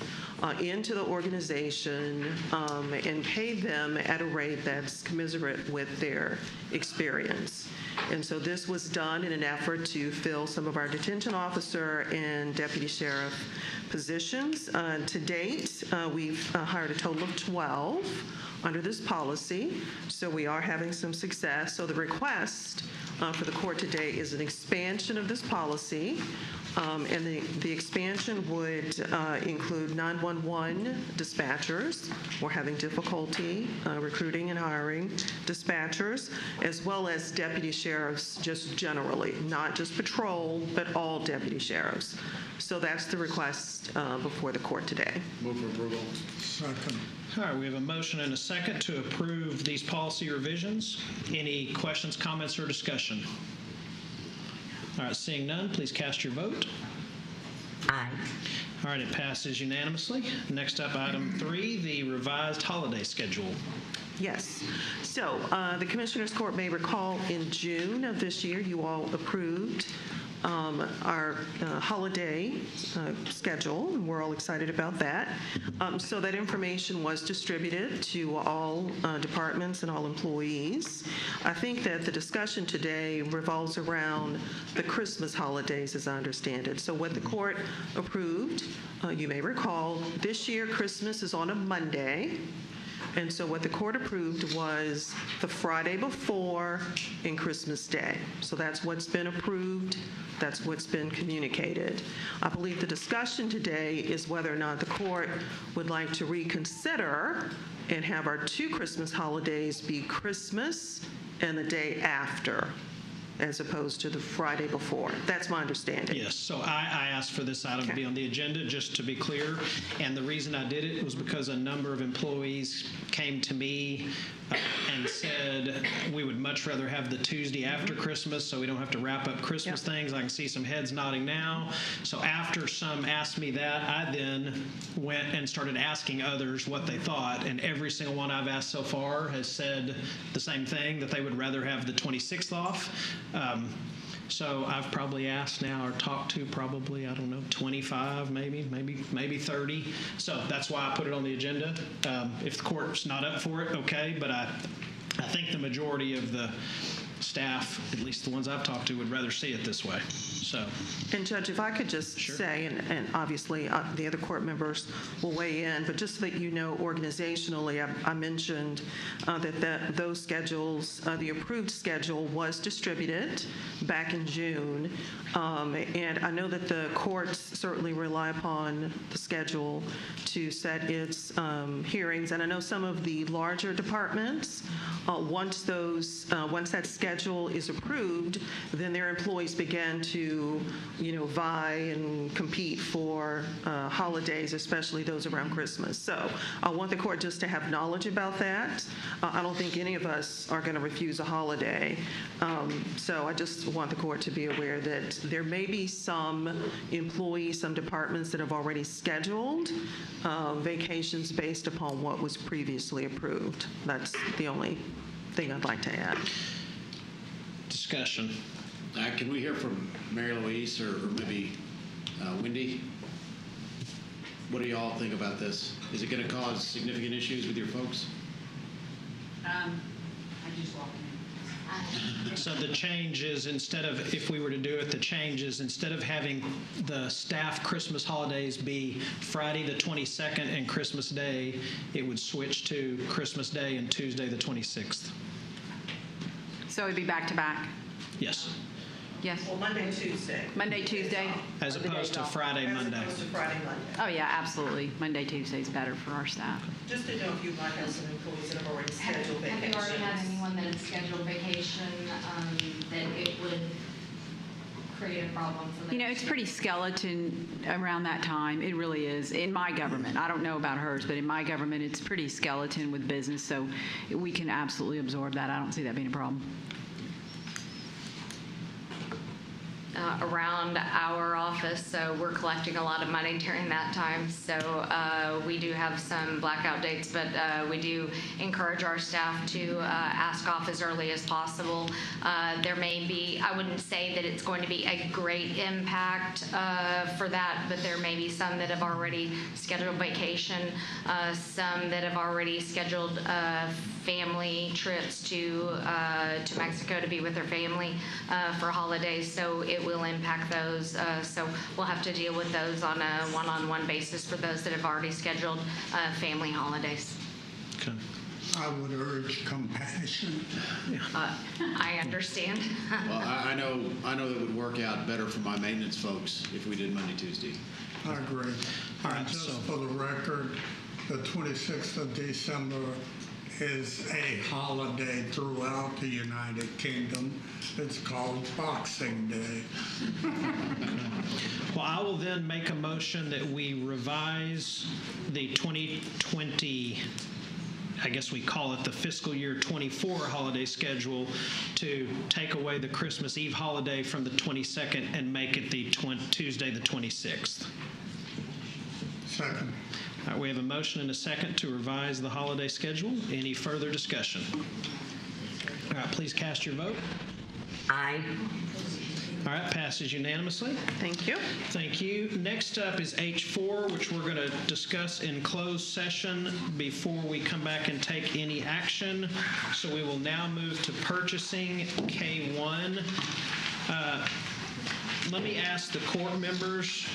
into the organization and pay them at a rate that's commensurate with their experience. And so this was done in an effort to fill some of our detention officer and deputy sheriff positions. To date, we've hired a total of 12 under this policy, so we are having some success. So the request for the court today is an expansion of this policy, and the expansion would include 911 dispatchers. We're having difficulty recruiting and hiring dispatchers, as well as deputy sheriffs just generally, not just patrol, but all deputy sheriffs. So that's the request before the court today. Move for approval. Second. All right, we have a motion and a second to approve these policy revisions. Any questions, comments, or discussion? All right, seeing none, please cast your vote. Aye. All right, it passes unanimously. Next up, item 3, the revised holiday schedule. Yes. So the Commissioner's Court may recall in June of this year, you all approved our holiday schedule, and we're all excited about that. So that information was distributed to all departments and all employees. I think that the discussion today revolves around the Christmas holidays, as I understand it. So what the court approved, you may recall, this year Christmas is on a Monday. And so what the court approved was the Friday before and Christmas Day. So that's what's been approved. That's what's been communicated. I believe the discussion today is whether or not the court would like to reconsider and have our 2 Christmas holidays be Christmas and the day after, as opposed to the Friday before. That's my understanding. Yes, so I asked for this item to be on the agenda, just to be clear, and the reason I did it was because a number of employees came to me and said we would much rather have the Tuesday after Christmas so we don't have to wrap up Christmas things. I can see some heads nodding now. So after some asked me that, I then went and started asking others what they thought, and every single one I've asked so far has said the same thing, that they would rather have the 26th off. So I've probably asked now or talked to probably, I don't know, 25, maybe 30. So that's why I put it on the agenda. If the court's not up for it, okay, but I think the majority of the staff, at least the ones I've talked to, would rather see it this way. So, And Judge, if I could just say, and obviously the other court members will weigh in, but just so that you know, organizationally, I mentioned that those schedules, the approved schedule was distributed back in June, and I know that the courts certainly rely upon the schedule to set its hearings, and I know some of the larger departments, once that schedule is approved, then their employees begin to, vie and compete for holidays, especially those around Christmas. So I want the court just to have knowledge about that. I don't think any of us are going to refuse a holiday. So I just want the court to be aware that there may be some employees, some departments that have already scheduled vacations based upon what was previously approved. That's the only thing I'd like to add. Discussion. Can we hear from Mary Louise or maybe Wendy? What do y'all think about this? Is it going to cause significant issues with your folks? I just walked in. So the change is, instead of, if we were to do it, the change is instead of having the staff Christmas holidays be Friday the 22nd and Christmas Day, it would switch to Christmas Day and Tuesday the 26th. So it'd be back to back? Yes. Yes. Well, Monday, Tuesday. Monday, Tuesday? As opposed to Friday, Monday. As opposed to Friday, Monday. Oh, yeah, absolutely. Monday, Tuesday is better for our staff. Just to know if you might have some employees that have already scheduled vacations. Have you already had anyone that has scheduled vacation that it would create a problem for them? It's pretty skeleton around that time. It really is. In my government. I don't know about hers, but in my government, it's pretty skeleton with business, so we can absolutely absorb that. I don't see that being a problem. Around our office, so we're collecting a lot of money during that time. So we do have some blackout dates, but we do encourage our staff to ask off as early as possible. There may be, I wouldn't say that it's going to be a great impact for that, but there may be some that have already scheduled vacation, some that have already scheduled family trips to Mexico to be with their family for holidays. So it will impact those. So we'll have to deal with those on a one-on-one basis for those that have already scheduled family holidays. Okay. I would urge compassion. I understand. Well, I know that would work out better for my maintenance folks if we did Monday, Tuesday. I agree. All right, just so for the record, the 26th of December is a holiday throughout the United Kingdom. It's called Boxing Day. Well, I will then make a motion that we revise the 2020, I guess we call it the fiscal year 24 holiday schedule, to take away the Christmas Eve holiday from the 22nd and make it the Tuesday the 26th. Second. All right, we have a motion and a second to revise the holiday schedule. Any further discussion? All right, please cast your vote. Aye. All right, passes unanimously. Thank you. Thank you. Next up is H4, which we're going to discuss in closed session before we come back and take any action. So we will now move to purchasing K1. Let me ask the court members,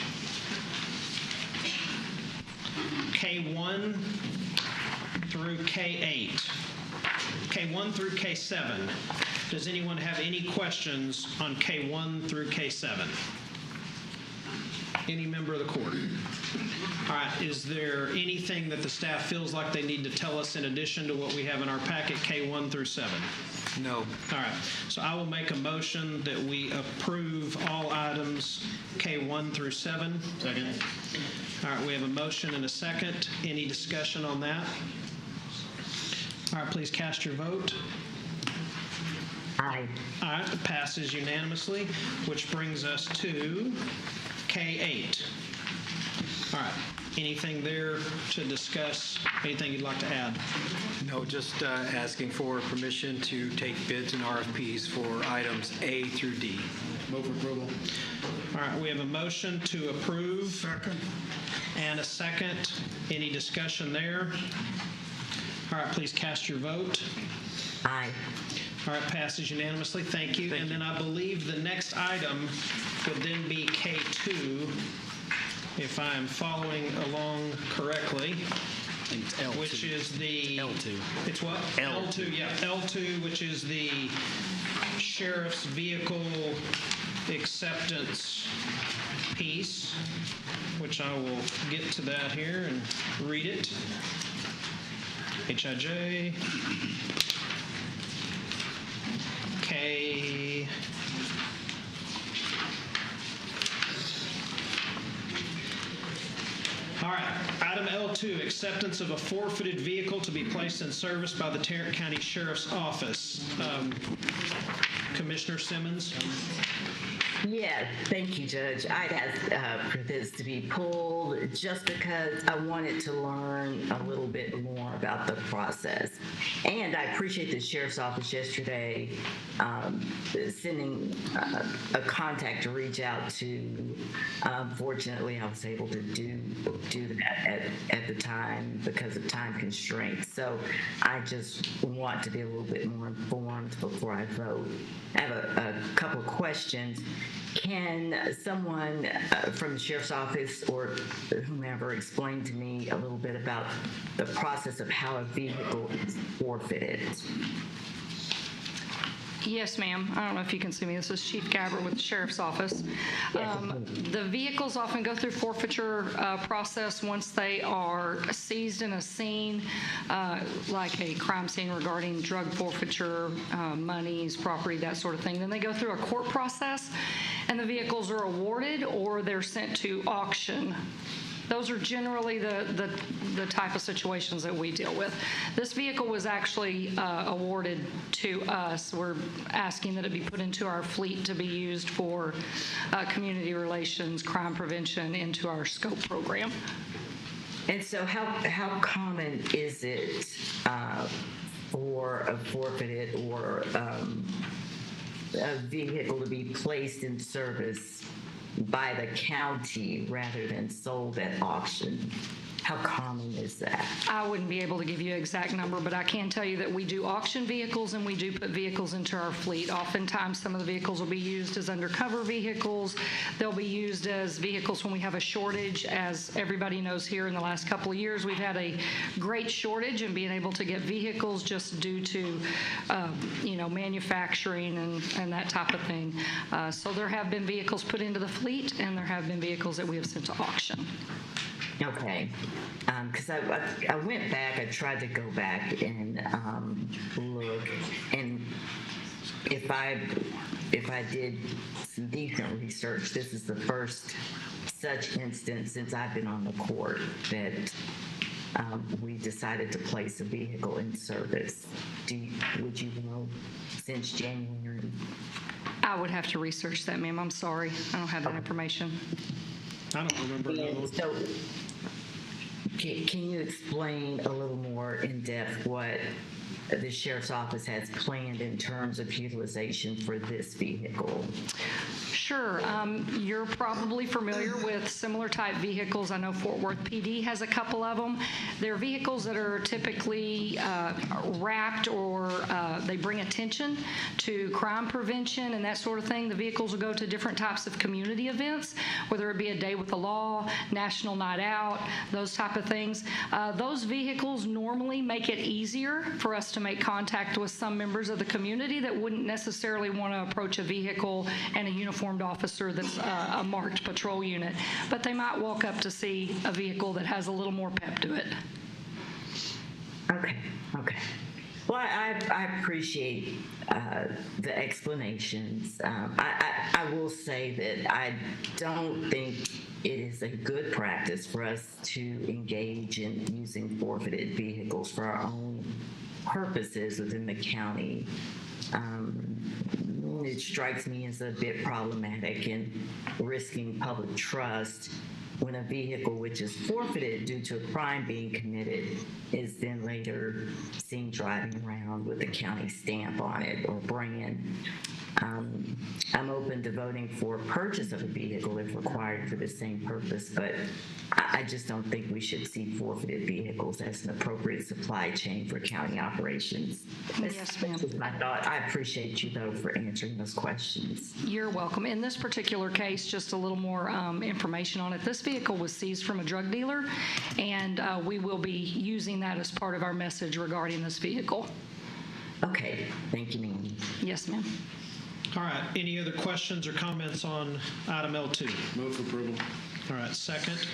K1 through K8, K1 through K7. Does anyone have any questions on K1 through K7? Any member of the court? All right, is there anything that the staff feels like they need to tell us in addition to what we have in our packet, K1 through 7? No. All right, so I will make a motion that we approve all items K1 through 7. Second. All right, we have a motion and a second. Any discussion on that? All right, please cast your vote. Aye. All right, it passes unanimously, which brings us to K8. All right. Anything there to discuss? Anything you'd like to add? No, just asking for permission to take bids and RFPs for items A through D. Move for approval. All right, we have a motion to approve. Second. And a second. Any discussion there? All right, please cast your vote. Aye. All right, passes unanimously. Thank you. And then I believe the next item would then be K2, if I am following along correctly. I think it's L2. Which is the... L2. It's what? L2. Yeah, L2, which is the sheriff's vehicle acceptance piece, which I will get to that here and read it. HIJ. K. All right, item L2, acceptance of a forfeited vehicle to be placed in service by the Tarrant County Sheriff's Office. Commissioner Simmons? Yeah, thank you, Judge. I'd ask for this to be pulled just because I wanted to learn a little bit more about the process. And I appreciate the Sheriff's Office yesterday sending a contact to reach out to. Fortunately, I was able to do that at the time because of time constraints. So I just want to be a little bit more informed before I vote. I have a couple of questions. Can someone from the Sheriff's Office or whomever explain to me a little bit about the process of how a vehicle is forfeited? Yes, ma'am. I don't know if you can see me. This is Chief Gabbert with the Sheriff's Office. The vehicles often go through forfeiture process once they are seized in a scene, like a crime scene regarding drug forfeiture, monies, property, that sort of thing. Then they go through a court process, and the vehicles are awarded or they're sent to auction. Those are generally the type of situations that we deal with. This vehicle was actually awarded to us. We're asking that it be put into our fleet to be used for community relations, crime prevention, into our SCOPE program. And so how common is it for a forfeited or a vehicle to be placed in service by the county rather than sold at auction? How common is that? I wouldn't be able to give you an exact number, but I can tell you that we do auction vehicles and we do put vehicles into our fleet. Oftentimes, some of the vehicles will be used as undercover vehicles. They'll be used as vehicles when we have a shortage. As everybody knows here, in the last couple of years, we've had a great shortage in being able to get vehicles just due to, manufacturing and that type of thing. So there have been vehicles put into the fleet, and there have been vehicles that we have sent to auction. Okay, because I went back, I tried to go back and look, and if I did some decent research, this is the first such instance since I've been on the court that we decided to place a vehicle in service. Would you know since January? I would have to research that, ma'am. I'm sorry. I don't have that information. I don't remember. So, can you explain a little more in depth what the Sheriff's Office has planned in terms of utilization for this vehicle? Sure. You're probably familiar with similar type vehicles. I know Fort Worth PD has a couple of them. They're vehicles that are typically wrapped or they bring attention to crime prevention and that sort of thing. The vehicles will go to different types of community events, whether it be a day with the law, National Night Out, those type of things. Those vehicles normally make it easier for us to make contact with some members of the community that wouldn't necessarily want to approach a vehicle and a uniformed officer that's a marked patrol unit, but they might walk up to see a vehicle that has a little more pep to it. Okay. Well, I appreciate the explanations. I will say that I don't think it is a good practice for us to engage in using forfeited vehicles for our own purposes within the county. It strikes me as a bit problematic and risking public trust when a vehicle which is forfeited due to a crime being committed is then later seen driving around with a county stamp on it or brand. I'm open to voting for purchase of a vehicle if required for the same purpose, but I just don't think we should see forfeited vehicles as an appropriate supply chain for county operations. Yes, ma'am. This is my thought. I appreciate you, though, for answering those questions. You're welcome. In this particular case, just a little more information on it. This vehicle was seized from a drug dealer, and we will be using that as part of our message regarding this vehicle. Okay. Thank you, ma'am. Yes, ma'am. All right. Any other questions or comments on item L2? Move for approval. All right. Second.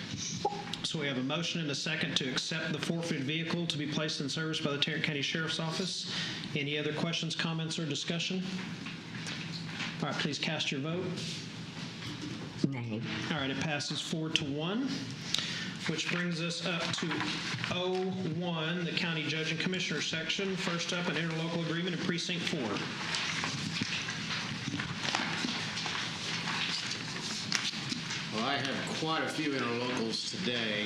So we have a motion and a second to accept the forfeited vehicle to be placed in service by the Tarrant County Sheriff's Office. Any other questions, comments, or discussion? All right. Please cast your vote. Nay. All right. It passes 4-1. Which brings us up to O1, the County Judge and Commissioner section. First up, an interlocal agreement in Precinct 4. Well, I have quite a few interlocals today,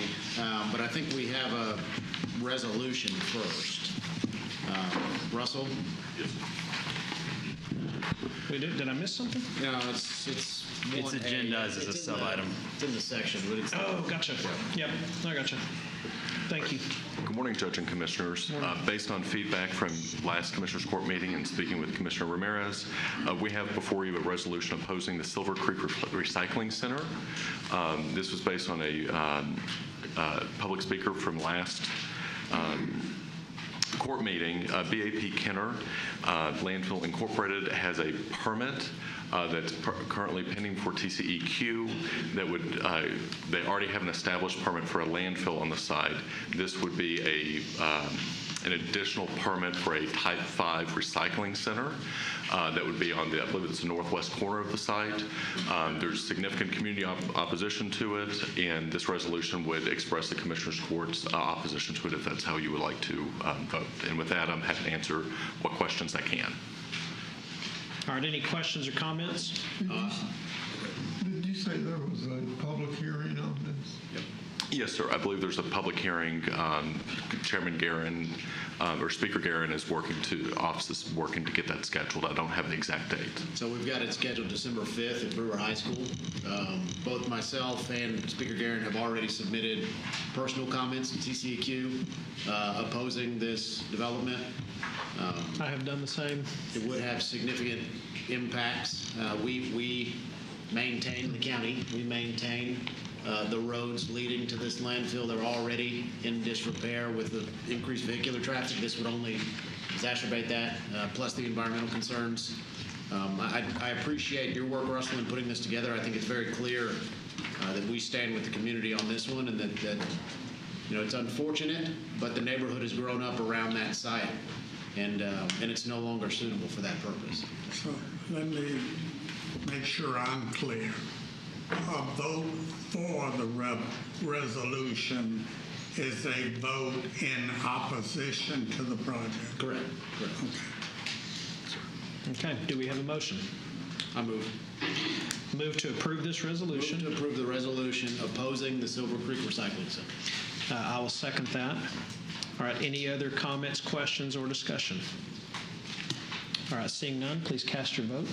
but I think we have a resolution first. Russell? Yes. Did I miss something? No, it's It's agendized as a sub-item. It's in the section, but it's... Oh, gotcha. Yep, I gotcha. Thank you. Good morning, Judge and Commissioners. Based on feedback from last Commissioners Court meeting and speaking with Commissioner Ramirez, we have before you a resolution opposing the Silver Creek Recycling Center. This was based on a public speaker from last court meeting. BAP Kenner Landfill Incorporated has a permit that's currently pending for TCEQ that would, they already have an established permit for a landfill on the site. This would be an additional permit for a Type 5 recycling center that would be on the, I believe it's the northwest corner of the site. There's significant community opposition to it, and this resolution would express the Commissioners Court's opposition to it if that's how you would like to vote. And with that, I'm happy to answer what questions I can. All right, any questions or comments? Did you say there was a public hearing on this? Yep. Yes, sir. I believe there's a public hearing. Chairman Guerin, or Speaker Guerin is working to, office is working to get that scheduled. I don't have the exact date. So we've got it scheduled December 5th at Brewer High School. Both myself and Speaker Guerin have already submitted personal comments to TCEQ opposing this development. I have done the same. It would have significant impacts. We maintain, the county, we maintain the roads leading to this landfill. They're already in disrepair with the increased vehicular traffic. This would only exacerbate that, plus the environmental concerns. I appreciate your work, Russell, in putting this together. I think it's very clear that we stand with the community on this one, and that you know, it's unfortunate, but the neighborhood has grown up around that site, and it's no longer suitable for that purpose. So let me make sure I'm clear. A vote for the resolution is a vote in opposition to the project. Correct. Correct. Okay. Do we have a motion? I move. Move to approve this resolution. Move to approve the resolution opposing the Silver Creek Recycling Center. I will second that. All right. Any other comments, questions, or discussion? All right. Seeing none, please cast your vote.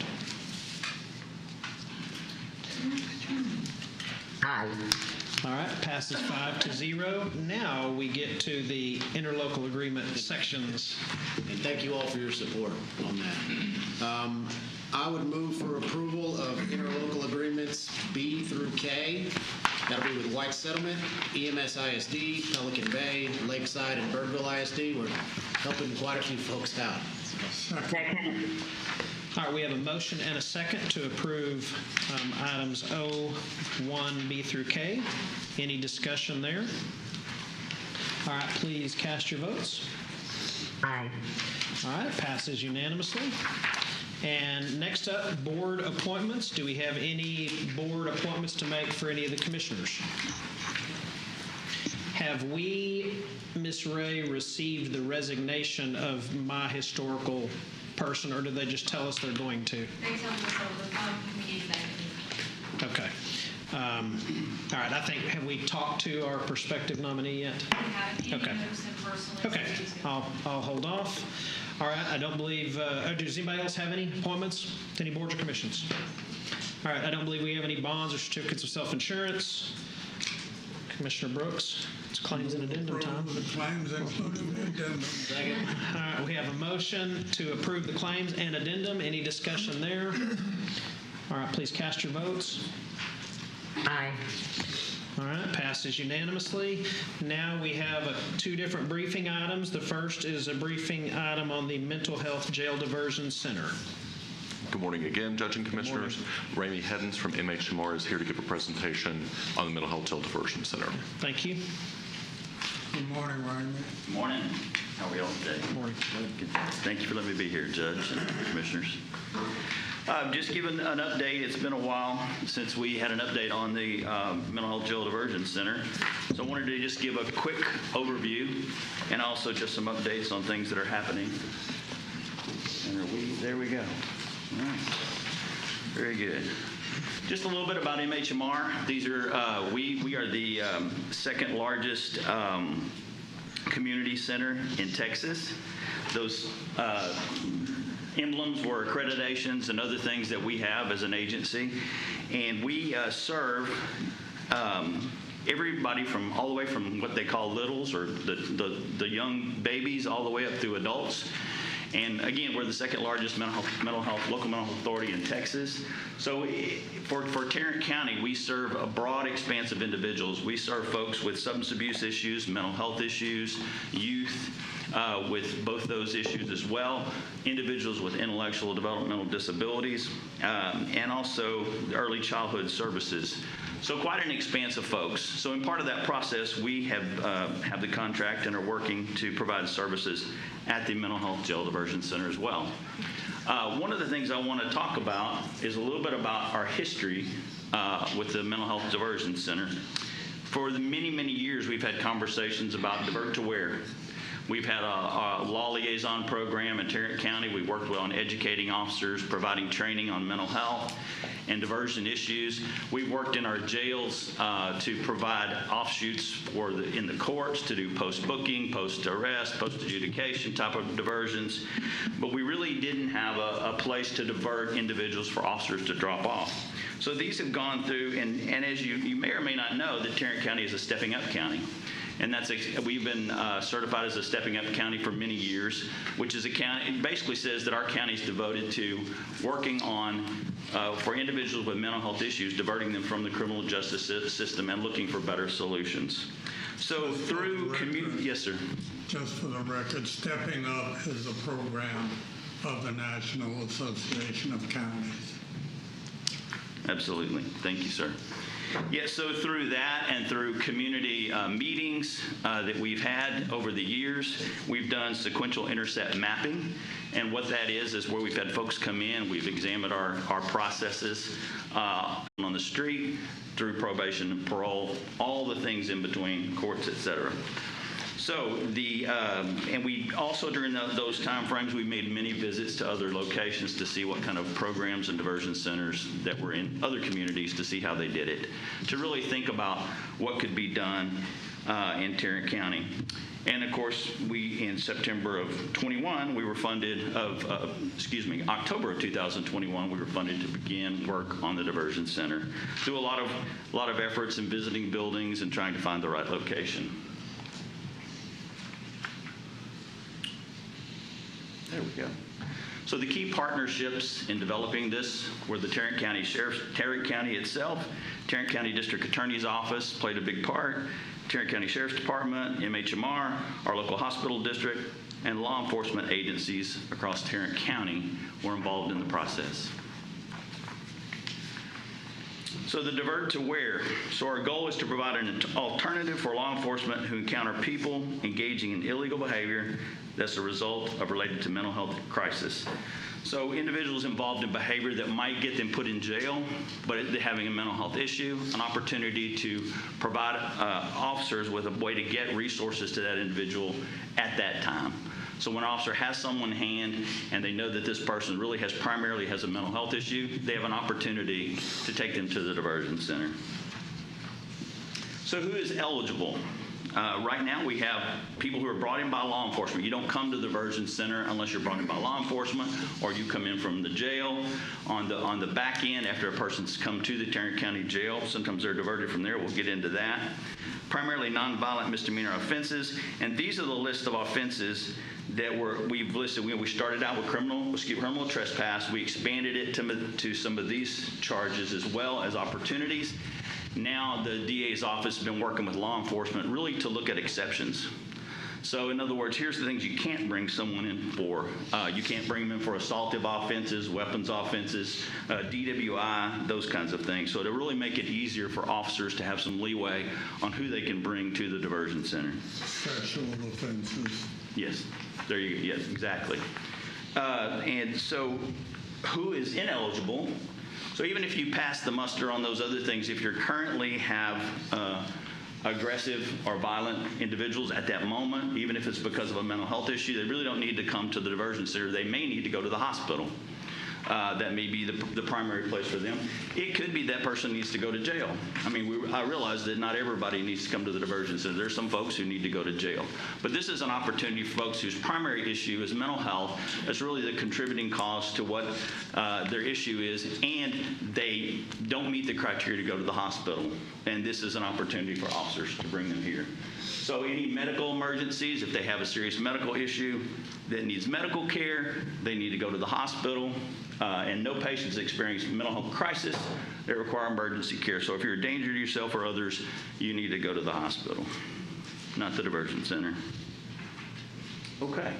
Aye. All right, passes 5-0. Now we get to the interlocal agreement sections. And thank you all for your support on that. I would move for approval of interlocal agreements B through K. That'll be with White Settlement, EMS ISD, Pelican Bay, Lakeside, and Birdville ISD. We're helping quite a few folks out. Second. All right, we have a motion and a second to approve items O, 1, B through K. Any discussion there? All right, please cast your votes. Aye. All right, passes unanimously. And next up, board appointments. Do we have any board appointments to make for any of the commissioners? Have we, Ms. Ray, received the resignation of my historical person, or did they just tell us they're going to? They tell us over. We need that. Okay. All right, I think, have we talked to our prospective nominee yet? Okay. Okay, I'll hold off. All right, I don't believe, does anybody else have any appointments to any boards or commissions? All right, I don't believe we have any bonds or certificates of self-insurance. Commissioner Brooks, it's claims and addendum time. The claims including addendum. All right, we have a motion to approve the claims and addendum. Any discussion there? All right, please cast your votes. Aye. All right, passes unanimously. Now we have two different briefing items. The first is a briefing item on the Mental Health Jail Diversion Center. Good morning again, Judge and Commissioners. Ramey Heddens from MHMR is here to give a presentation on the Mental Health Jail Diversion Center. Thank you. Good morning, Raymond. Good morning. How are we all today? Good morning. Thank you for letting me be here, Judge and Commissioners. Just giving an update. It's been a while since we had an update on the Mental Health Jail Diversion Center. So I wanted to just give a quick overview and also just some updates on things that are happening. And there we go. All right. Very good. Just a little bit about MHMR. These are we are the second largest community center in Texas. Those emblems were accreditations and other things that we have as an agency, and we serve everybody from all the way from what they call littles or the young babies all the way up through adults. And again, we're the second largest local mental health authority in Texas. So for Tarrant County, we serve a broad expanse of individuals. We serve folks with substance abuse issues, mental health issues, youth with both those issues as well, individuals with intellectual developmental disabilities, and also early childhood services. So quite an expanse of folks. So in part of that process, we have the contract and are working to provide services at the Mental Health Jail Diversion Center as well. One of the things I want to talk about is a little bit about our history with the Mental Health Diversion Center. For the many, many years, we've had conversations about divert to where. We've had a law liaison program in Tarrant County. We worked on educating officers, providing training on mental health and diversion issues. We've worked in our jails to provide offshoots in the courts to do post-booking, post-arrest, post-adjudication type of diversions. But we really didn't have a place to divert individuals for officers to drop off. So these have gone through, and as you may or may not know, that Tarrant County is a stepping up county. And we've been certified as a stepping up county for many years, which is a county, it basically says that our county is devoted to working on, for individuals with mental health issues, diverting them from the criminal justice system and looking for better solutions. So through community, yes, sir. Just for the record, Stepping Up is a program of the National Association of Counties. Absolutely. Thank you, sir. Yeah, so through that and through community meetings that we've had over the years, we've done sequential intercept mapping. And what that is where we've had folks come in, we've examined our processes on the street, through probation and parole, all the things in between, courts, et cetera. So and we also during those time frames, we made many visits to other locations to see what kind of programs and diversion centers that were in other communities to see how they did it, to really think about what could be done in Tarrant County. And of course, in September of 21, we were funded October of 2021, we were funded to begin work on the diversion center through a lot of efforts in visiting buildings and trying to find the right location. There we go. So the key partnerships in developing this were the Tarrant County itself, Tarrant County District Attorney's Office played a big part, Tarrant County Sheriff's Department, MHMR, our local hospital district, and law enforcement agencies across Tarrant County were involved in the process. So the divert to where? So our goal is to provide an alternative for law enforcement who encounter people engaging in illegal behavior that's a result of related to mental health crisis. So individuals involved in behavior that might get them put in jail, but they're having a mental health issue, an opportunity to provide officers with a way to get resources to that individual at that time. So when an officer has someone in hand and they know that this person really primarily has a mental health issue, they have an opportunity to take them to the diversion center. So who is eligible? Right now, we have people who are brought in by law enforcement. You don't come to the diversion center unless you're brought in by law enforcement, or you come in from the jail. On the back end, after a person's come to the Tarrant County Jail, sometimes they're diverted from there. We'll get into that. Primarily nonviolent misdemeanor offenses, and these are the list of offenses that we've listed. We started out with criminal trespass. We expanded it to some of these charges as well as opportunities. Now the DA's office has been working with law enforcement really to look at exceptions. So in other words, here's the things you can't bring someone in for. You can't bring them in for assaultive offenses, weapons offenses, DWI, those kinds of things. So to really make it easier for officers to have some leeway on who they can bring to the diversion center. Sexual offenses. Yes, there you go. Yes, exactly. And so who is ineligible? So even if you pass the muster on those other things, if you currently have aggressive or violent individuals at that moment, even if it's because of a mental health issue, they really don't need to come to the diversion center. They may need to go to the hospital. That may be the primary place for them. It could be that person needs to go to jail. I mean, I realize that not everybody needs to come to the diversion center. There's some folks who need to go to jail. But this is an opportunity for folks whose primary issue is mental health. That's really the contributing cause to what their issue is, and they don't meet the criteria to go to the hospital. And this is an opportunity for officers to bring them here. So any medical emergencies, if they have a serious medical issue that needs medical care, they need to go to the hospital. And no patients experience mental health crisis that require emergency care. So if you're a danger to yourself or others, you need to go to the hospital, not the diversion center. Okay.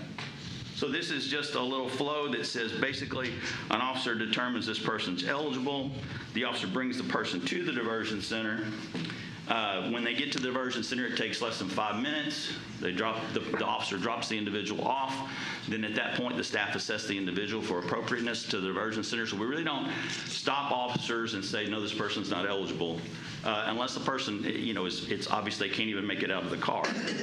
So this is just a little flow that says basically an officer determines this person's eligible. The officer brings the person to the diversion center. When they get to the diversion center, it takes less than 5 minutes. The officer drops the individual off. Then at that point, the staff assess the individual for appropriateness to the diversion center. So we really don't stop officers and say, no, this person's not eligible, unless the person, it's obvious they can't even make it out of the car.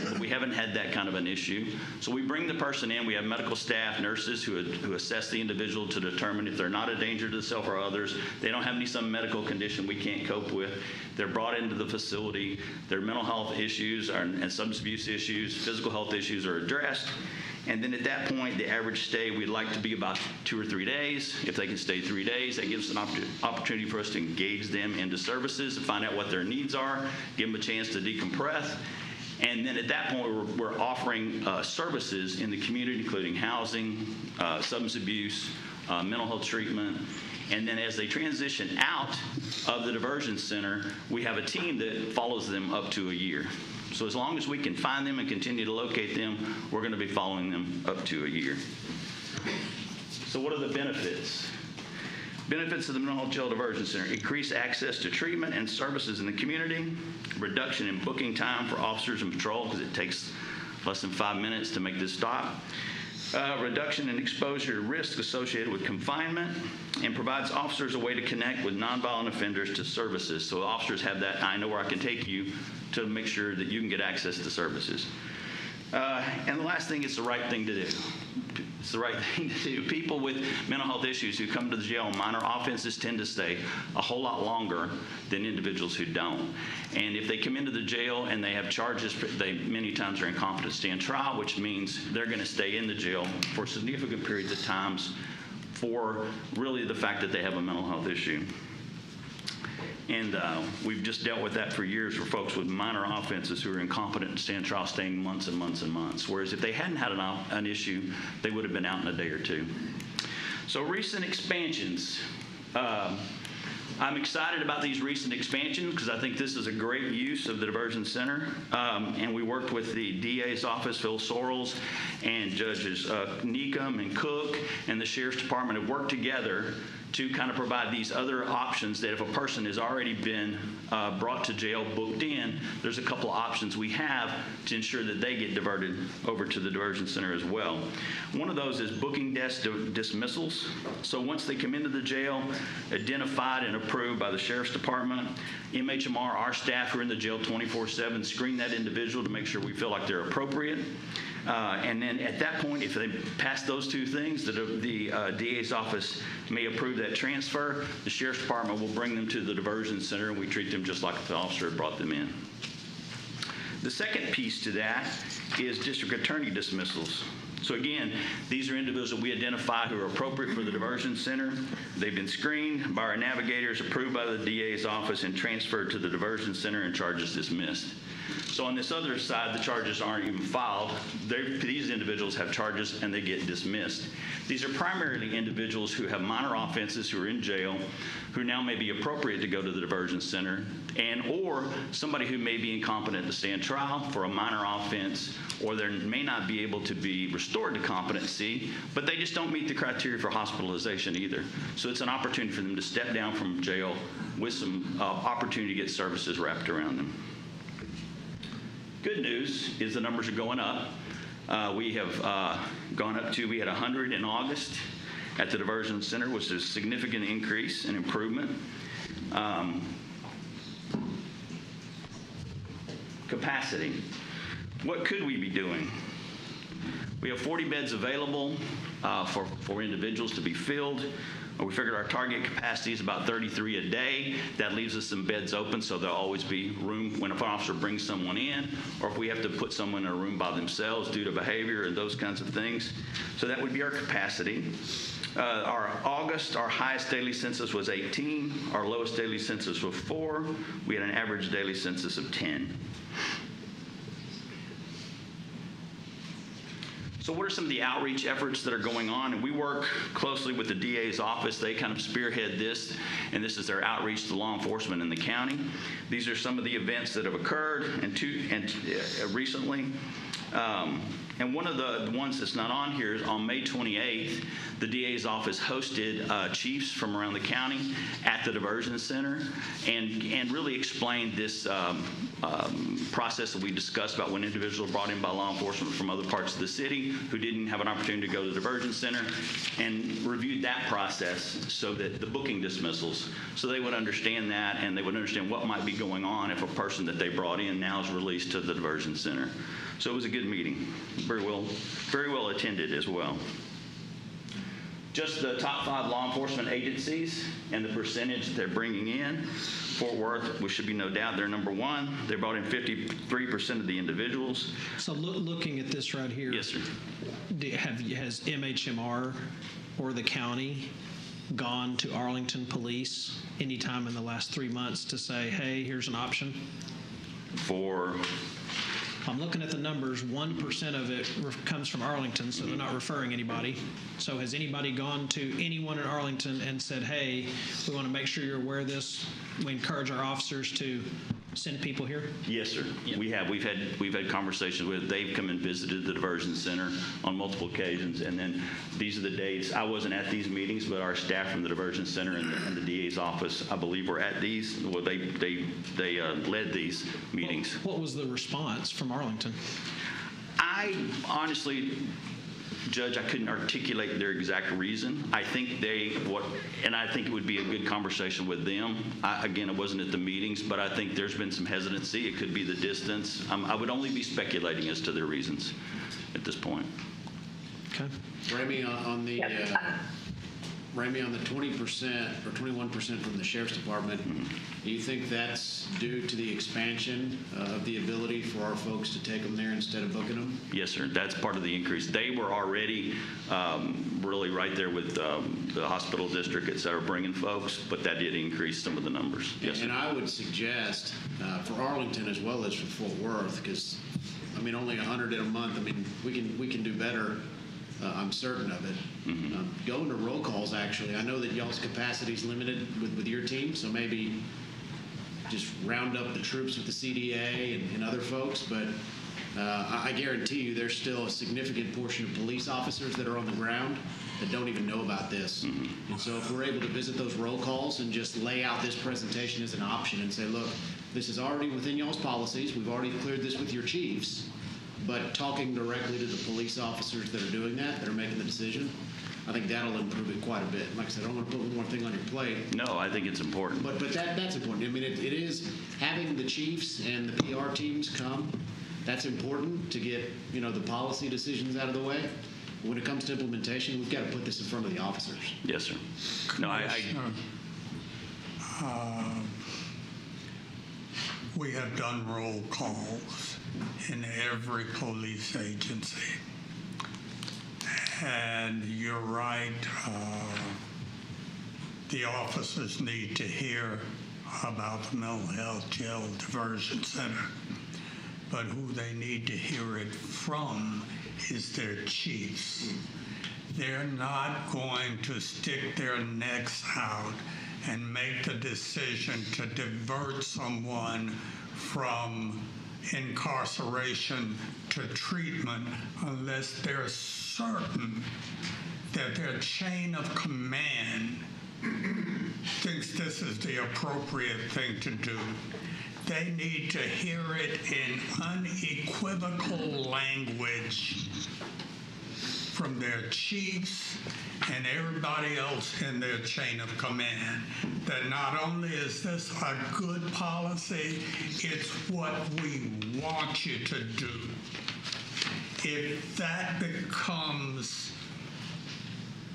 But we haven't had that kind of an issue. So we bring the person in. We have medical staff, nurses who assess the individual to determine if they're not a danger to themselves or others. They don't have some medical condition we can't cope with. They're brought into the facility. Their mental health issues and substance abuse issues, physical health issues are addressed. And then at that point, the average stay, we'd like to be about 2 or 3 days. If they can stay 3 days, that gives an opportunity for us to engage them into services and find out what their needs are, give them a chance to decompress. And then at that point, we're offering services in the community, including housing, substance abuse, mental health treatment. And then as they transition out of the diversion center, we have a team that follows them up to a year. So as long as we can find them and continue to locate them, we're going to be following them up to a year. So what are the benefits? Benefits of the Mental Health Jail Diversion Center: increased access to treatment and services in the community, reduction in booking time for officers and patrol because it takes less than 5 minutes to make this stop, reduction in exposure to risk associated with confinement, and provides officers a way to connect with nonviolent offenders to services. So officers have that, I know where I can take you, to make sure that you can get access to services. And the last thing, it's the right thing to do. It's the right thing to do. People with mental health issues who come to the jail on minor offenses tend to stay a whole lot longer than individuals who don't. And if they come into the jail and they have charges, they many times are incompetent to stand trial, which means they're going to stay in the jail for significant periods of times for really the fact that they have a mental health issue. And we've just dealt with that for years for folks with minor offenses who are incompetent to stand trial, staying months and months and months. Whereas if they hadn't had an issue, they would have been out in a day or two. So recent expansions. I'm excited about these recent expansions because I think this is a great use of the diversion center. And we worked with the DA's office, Phil Sorrells, and Judges Neecum and Cook, and the Sheriff's Department have worked together to kind of provide these other options that if a person has already been brought to jail, booked in, there's a couple of options we have to ensure that they get diverted over to the diversion center as well. One of those is booking desk dismissals. So once they come into the jail, identified and approved by the Sheriff's Department, MHMR, our staff who are in the jail 24/7, screen that individual to make sure we feel like they're appropriate. And then at that point, if they pass those two things, the DA's office may approve that transfer. The Sheriff's Department will bring them to the diversion center, and we treat them just like the officer had brought them in. The second piece to that is district attorney dismissals. So again, these are individuals that we identify who are appropriate for the diversion center. They've been screened by our navigators, approved by the DA's office, and transferred to the diversion center and charges dismissed. So on this other side, the charges aren't even filed. These individuals have charges and they get dismissed. These are primarily individuals who have minor offenses, who are in jail, who now may be appropriate to go to the diversion center, and or somebody who may be incompetent to stand trial for a minor offense, or they may not be able to be restored to competency, but they just don't meet the criteria for hospitalization either. So it's an opportunity for them to step down from jail with some opportunity to get services wrapped around them. Good news is the numbers are going up. We have gone up to, we had 100 in August at the diversion center, which is a significant increase and improvement. Capacity. What could we be doing? We have 40 beds available for individuals to be filled. We figured our target capacity is about 33 a day. That leaves us some beds open, so there'll always be room when an officer brings someone in, or if we have to put someone in a room by themselves due to behavior and those kinds of things. So that would be our capacity. Our August, our highest daily census was 18. Our lowest daily census was 4. We had an average daily census of 10. So what are some of the outreach efforts that are going on? And we work closely with the DA's office. They kind of spearhead this, and this is their outreach to law enforcement in the county. These are some of the events that have occurred recently. And one of the ones that's not on here is on May 28th, the DA's office hosted chiefs from around the county at the diversion center and really explained this process that we discussed about when individuals are brought in by law enforcement from other parts of the city who didn't have an opportunity to go to the diversion center, and reviewed that process so that the booking dismissals, so they would understand that and they would understand what might be going on if a person that they brought in now is released to the diversion center. So it was a good meeting, very well attended as well. Just the top 5 law enforcement agencies and the percentage that they're bringing in. Fort Worth, which should be no doubt, they're number 1. They brought in 53% of the individuals. So looking at this right here. Yes, sir. Has MHMR or the county gone to Arlington Police anytime in the last 3 months to say, hey, here's an option? I'm looking at the numbers. 1% of it comes from Arlington, so they're not referring anybody. So has anybody gone to anyone in Arlington and said, hey, we want to make sure you're aware of this. We encourage our officers to send people here? Yes, sir. Yeah. We have. We've had conversations with. They've come and visited the diversion center on multiple occasions, and then these are the dates. I wasn't at these meetings, but our staff from the diversion center and the DA's office, I believe, were at these. Well, they led these meetings. What was the response from Arlington? I honestly, Judge, I couldn't articulate their exact reason. I think and I think it would be a good conversation with them. Again, I wasn't at the meetings, but I think there's been some hesitancy. It could be the distance. I would only be speculating as to their reasons at this point. Okay. Rami, on the 20% or 21% from the Sheriff's Department, do you think that's due to the expansion of the ability for our folks to take them there instead of booking them? Yes, sir. That's part of the increase. They were already really right there with the hospital district, et cetera, bringing folks, but that did increase some of the numbers. Yes, and I would suggest for Arlington as well as for Fort Worth, because, I mean, only 100 in a month, I mean, we can do better. I'm certain of it. Going to roll calls, actually. I know that y'all's capacity is limited with your team, so maybe just round up the troops with the CDA and other folks, but I guarantee you there's still a significant portion of police officers that are on the ground that don't even know about this. And so if we're able to visit those roll calls and just lay out this presentation as an option and say, look, this is already within y'all's policies. We've already cleared this with your chiefs. But talking directly to the police officers that are doing that are making the decision, I think that'll improve it quite a bit. Like I said, I don't want to put one more thing on your plate. No, I think it's important. But that's important. I mean, it is having the chiefs and the PR teams come. That's important to get the policy decisions out of the way. When it comes to implementation, we've got to put this in front of the officers. Yes, sir. No, we have done roll calls, in every police agency. And you're right, the officers need to hear about the Mental Health Jail Diversion Center, but who they need to hear it from is their chiefs. They're not going to stick their necks out and make the decision to divert someone from incarceration to treatment unless they're certain that their chain of command thinks this is the appropriate thing to do. They need to hear it in unequivocal language from their chiefs and everybody else in their chain of command, that not only is this a good policy, it's what we want you to do. If that becomes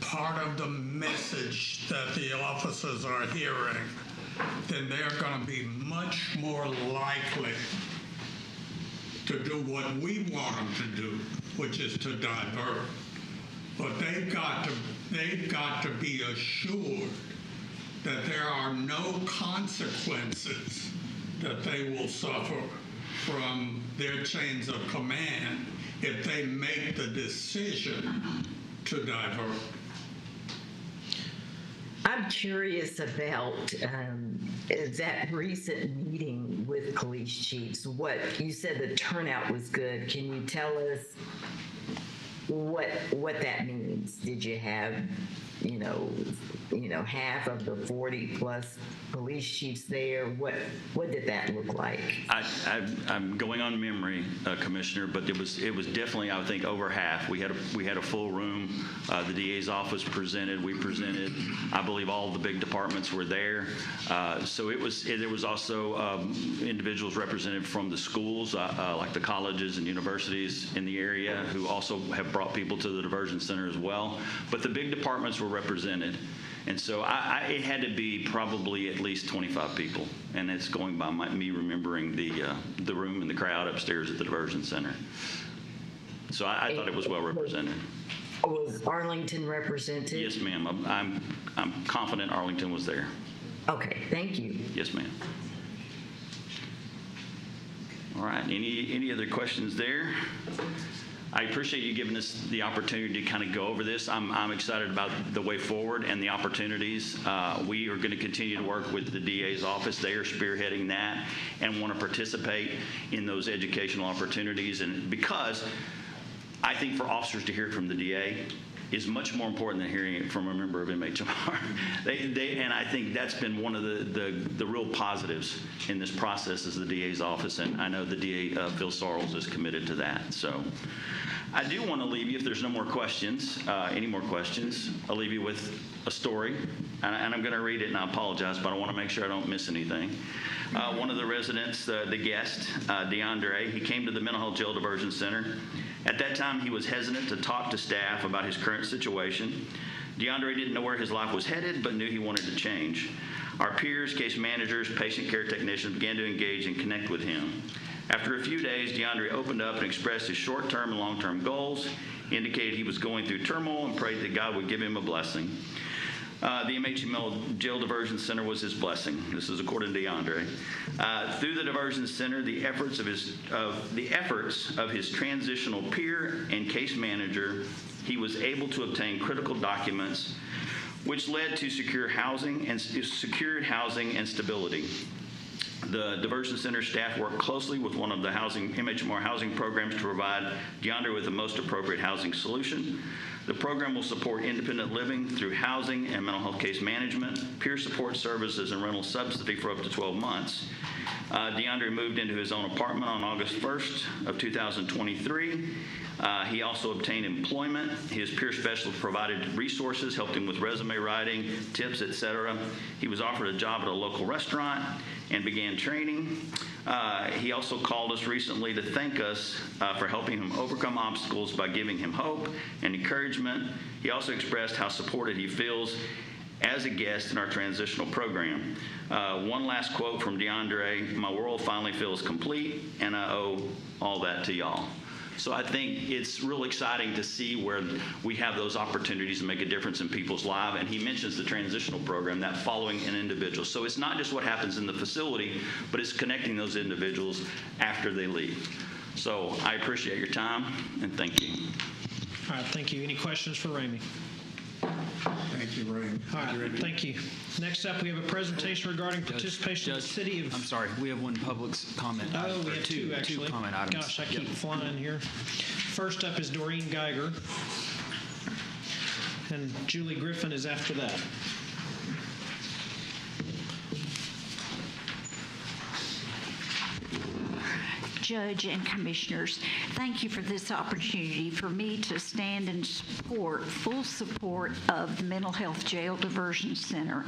part of the message that the officers are hearing, then they're going to be much more likely to do what we want them to do, which is to divert. But they've got to be assured that there are no consequences that they will suffer from their chains of command if they make the decision to divert. I'm curious about that recent meeting with police chiefs. What you said, the turnout was good. Can you tell us what that means? Did you have, half of the 40 plus police chiefs there? What did that look like? I'm going on memory, Commissioner, but it was definitely, I think, over half. We had a full room. The DA's office presented. We presented. I believe all the big departments were there. So there was also individuals represented from the schools, like the colleges and universities in the area, who also have brought people to the diversion center as well. But the big departments were represented. And so it had to be probably at least 25 people, and it's going by me remembering the room and the crowd upstairs at the diversion center. So I thought it was well represented. Was Arlington represented? Yes, ma'am. I'm confident Arlington was there. Okay, thank you. Yes, ma'am. All right. Any other questions there? I appreciate you giving us the opportunity to kind of go over this. I'm excited about the way forward and the opportunities. We are going to continue to work with the DA's office. They are spearheading that and want to participate in those educational opportunities. And because I think for officers to hear it from the DA is much more important than hearing it from a member of MHMR. And I think that's been one of the real positives in this process is the DA's office. And I know the DA, Phil Sarles, is committed to that. So I do want to leave you, if there's no more questions, any more questions, I'll leave you with a story. And I'm going to read it, and I apologize, but I want to make sure I don't miss anything. One of the residents, the guest, DeAndre, he came to the Mental Health Jail Diversion Center. At that time, he was hesitant to talk to staff about his current situation. DeAndre didn't know where his life was headed, but knew he wanted to change. Our peers, case managers, patient care technicians began to engage and connect with him. After a few days, DeAndre opened up and expressed his short-term and long-term goals. He indicated he was going through turmoil and prayed that God would give him a blessing. The MHML Jail Diversion Center was his blessing. This is according to DeAndre. Through the diversion center, the efforts of his transitional peer and case manager, he was able to obtain critical documents, which led to secured housing and stability. The diversion center staff worked closely with one of the MHMR housing programs to provide DeAndre with the most appropriate housing solution. The program will support independent living through housing and mental health case management, peer support services, and rental subsidy for up to 12 months. DeAndre moved into his own apartment on August 1st of 2023. He also obtained employment. His peer specialist provided resources, helped him with resume writing, tips, etc. He was offered a job at a local restaurant and began training. He also called us recently to thank us for helping him overcome obstacles by giving him hope and encouragement. He also expressed how supported he feels as a guest in our transitional program. One last quote from DeAndre: "My world finally feels complete, and I owe all that to y'all." So I think it's real exciting to see where we have those opportunities to make a difference in people's lives. And he mentions the transitional program, that following an individual. So it's not just what happens in the facility, but it's connecting those individuals after they leave. So I appreciate your time, and thank you. All right, thank you. Any questions for Ramey? Thank you, Ray. All right, thank you. Next up, we have a presentation regarding participation of the city of... I'm sorry, we have one public comment. Oh, we have two, actually. Two comment items. Gosh, I keep flying here. First up is Doreen Geiger, and Julie Griffin is after that. Judge and Commissioners, thank you for this opportunity for me to stand in support, full support of the Mental Health Jail Diversion Center.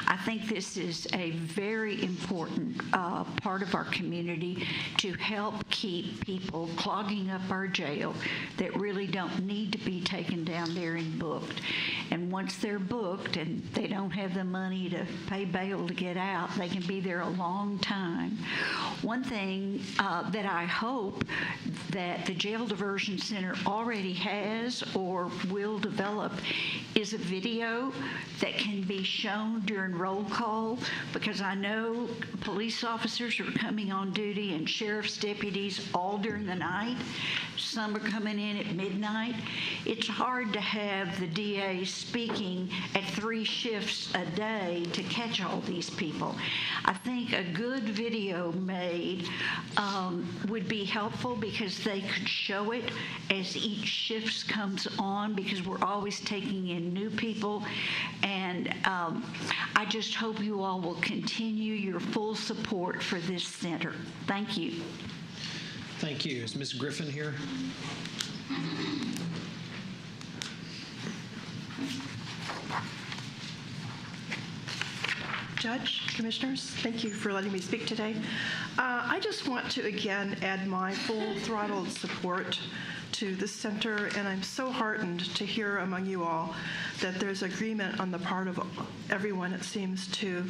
I think this is a very important part of our community to help keep people clogging up our jail that really don't need to be taken down there and booked. And once they're booked and they don't have the money to pay bail to get out, they can be there a long time. One thing that I hope that the Jail Diversion Center already has or will develop is a video that can be shown during roll call, because I know police officers are coming on duty and sheriff's deputies all during the night. Some are coming in at midnight. It's hard to have the DA speaking at 3 shifts a day to catch all these people. I think a good video made would be helpful, because they could show it as each shift comes on, because we're always taking in new people. And I just hope you all will continue your full support for this center. Thank you. Thank you. Is Ms. Griffin here? Judge, Commissioners, thank you for letting me speak today. I just want to again add my full-throttled support to the center, and I'm so heartened to hear among you all that there's agreement on the part of everyone, it seems, to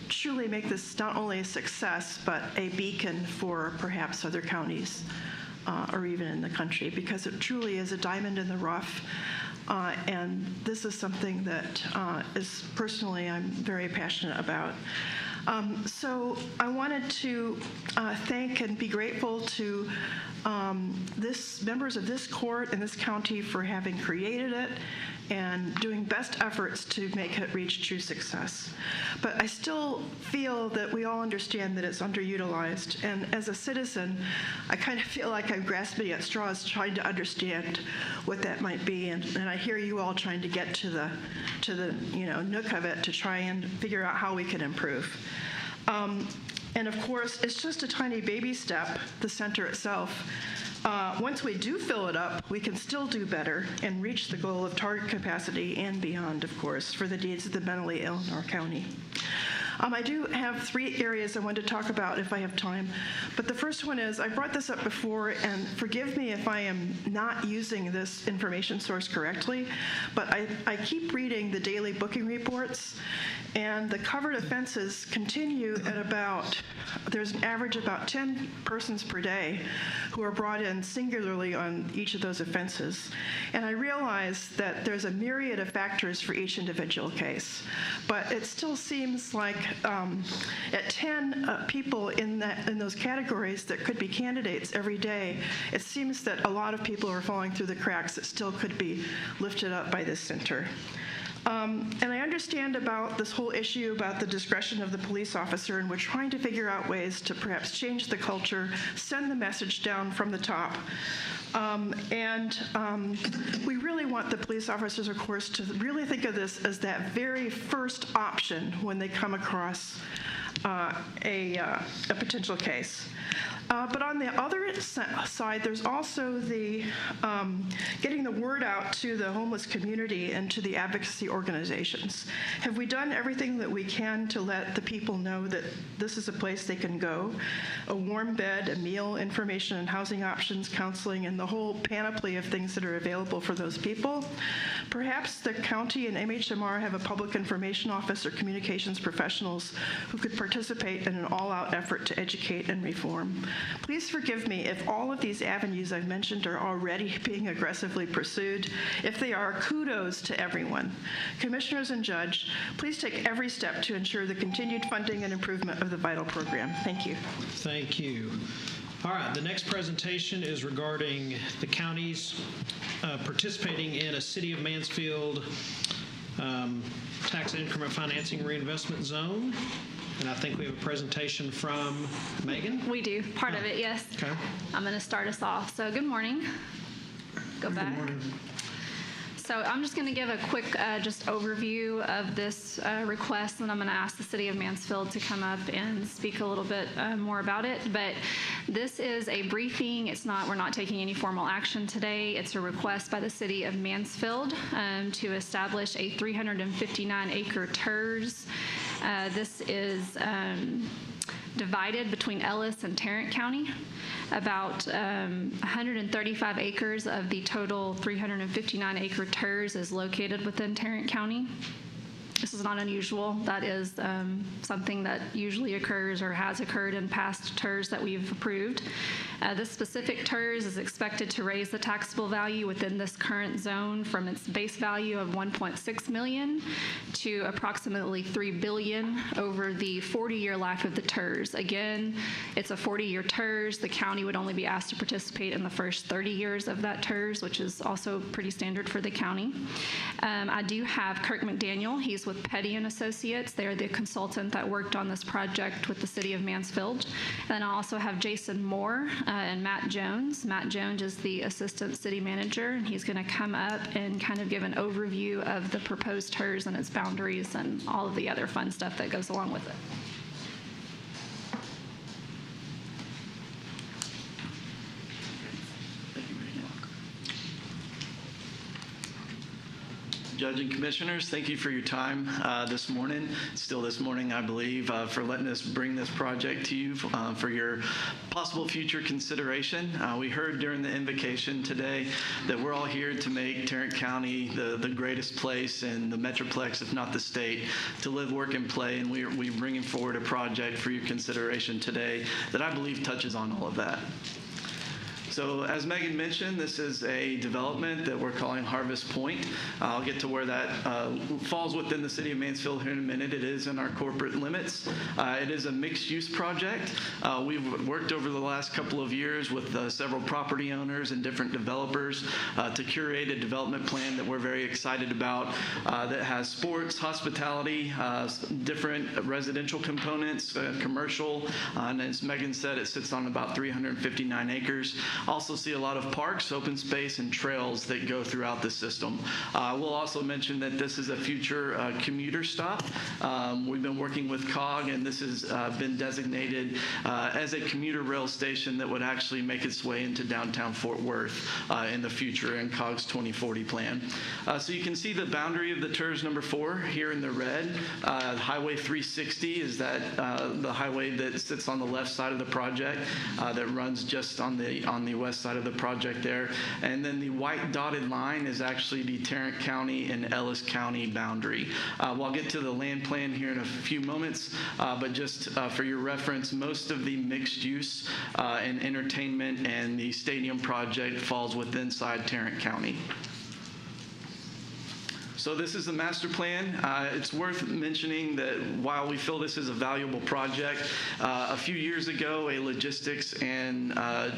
truly make this not only a success, but a beacon for perhaps other counties or even in the country, because it truly is a diamond in the rough. And this is something that is personally I'm very passionate about. So I wanted to thank and be grateful to members of this court and this county for having created it and doing best efforts to make it reach true success. But I still feel that we all understand that it's underutilized. And as a citizen, I kind of feel like I'm grasping at straws trying to understand what that might be. And I hear you all trying to get to the nook of it to try and figure out how we can improve. And of course, it's just a tiny baby step, the center itself. Once we do fill it up, we can still do better and reach the goal of target capacity and beyond, of course, for the needs of the mentally ill in our county. I do have 3 areas I want to talk about if I have time. But the first one is, I brought this up before, and forgive me if I am not using this information source correctly, but I keep reading the daily booking reports, and the covered offenses continue at there's an average of about 10 persons per day who are brought in singularly on each of those offenses. And I realize that there's a myriad of factors for each individual case, but it still seems like at 10 people in those categories that could be candidates every day, it seems that a lot of people are falling through the cracks that still could be lifted up by this center. And I understand about this whole issue about the discretion of the police officer, and we're trying to figure out ways to perhaps change the culture, send the message down from the top. We really want the police officers, of course, to really think of this as that very first option when they come across a potential case. But on the other side, there's also the getting the word out to the homeless community and to the advocacy organizations. Have we done everything that we can to let the people know that this is a place they can go? A warm bed, a meal, information and housing options, counseling, and the whole panoply of things that are available for those people. Perhaps the county and MHMR have a public information office or communications professionals who could participate in an all-out effort to educate and reform. Please forgive me if all of these avenues I've mentioned are already being aggressively pursued. If they are, kudos to everyone. Commissioners and Judge, please take every step to ensure the continued funding and improvement of the VITAL program. Thank you. Thank you. All right, the next presentation is regarding the counties participating in a City of Mansfield tax increment financing reinvestment zone. And I think we have a presentation from Megan. We do, part of it, yes. Okay. I'm going to start us off. So good morning. Go back. Good morning. So I'm just going to give a quick just overview of this request, and I'm going to ask the City of Mansfield to come up and speak a little bit more about it. But this is a briefing. We're not taking any formal action today. It's a request by the City of Mansfield to establish a 359-acre TERS. This is divided between Ellis and Tarrant County. About 135 acres of the total 359-acre TERS is located within Tarrant County. This is not unusual. That is something that usually occurs or has occurred in past TERS that we've approved. This specific TERS is expected to raise the taxable value within this current zone from its base value of $1.6 million to approximately $3 billion over the 40-year life of the TERS. Again, it's a 40-year TERS. The county would only be asked to participate in the first 30 years of that TERS, which is also pretty standard for the county. I do have Kirk McDaniel. He's with Petty & Associates. They're the consultant that worked on this project with the City of Mansfield. And I also have Jason Moore and Matt Jones. Matt Jones is the Assistant City Manager, and he's going to come up and kind of give an overview of the proposed TERS and its boundaries and all of the other fun stuff that goes along with it. Judge and Commissioners, thank you for your time this morning, still this morning, I believe, for letting us bring this project to you for your possible future consideration. We heard during the invocation today that we're all here to make Tarrant County the greatest place in the Metroplex, if not the state, to live, work, and play, and we're bringing forward a project for your consideration today that I believe touches on all of that. So as Megan mentioned, this is a development that we're calling Harvest Point. I'll get to where that falls within the City of Mansfield here in a minute. It is in our corporate limits. It is a mixed-use project. We've worked over the last couple of years with several property owners and different developers to curate a development plan that we're very excited about that has sports, hospitality, different residential components, commercial, and as Megan said, it sits on about 359 acres. Also see a lot of parks, open space, and trails that go throughout the system. We'll also mention that this is a future commuter stop. We've been working with COG, and this has been designated as a commuter rail station that would actually make its way into downtown Fort Worth in the future in COG's 2040 plan. So you can see the boundary of the TERS number 4 here in the red. Highway 360 is that the highway that sits on the left side of the project that runs just on the west side of the project there. And then the white dotted line is actually the Tarrant County and Ellis County boundary. We'll get to the land plan here in a few moments, but just for your reference, most of the mixed use and entertainment and the stadium project falls within inside Tarrant County. So this is the master plan. It's worth mentioning that while we feel this is a valuable project, a few years ago a logistics and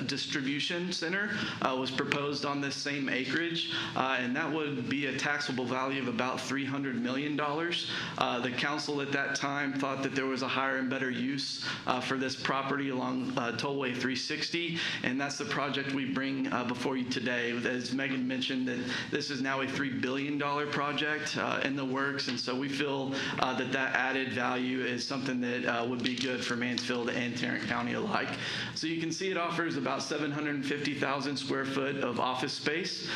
distribution center was proposed on this same acreage, and that would be a taxable value of about $300 million. The council at that time thought that there was a higher and better use for this property along Tollway 360, and that's the project we bring before you today. As Megan mentioned, that this is now a $3 billion project. project in the works, and so we feel that added value is something that would be good for Mansfield and Tarrant County alike. So you can see it offers about 750,000 square foot of office space,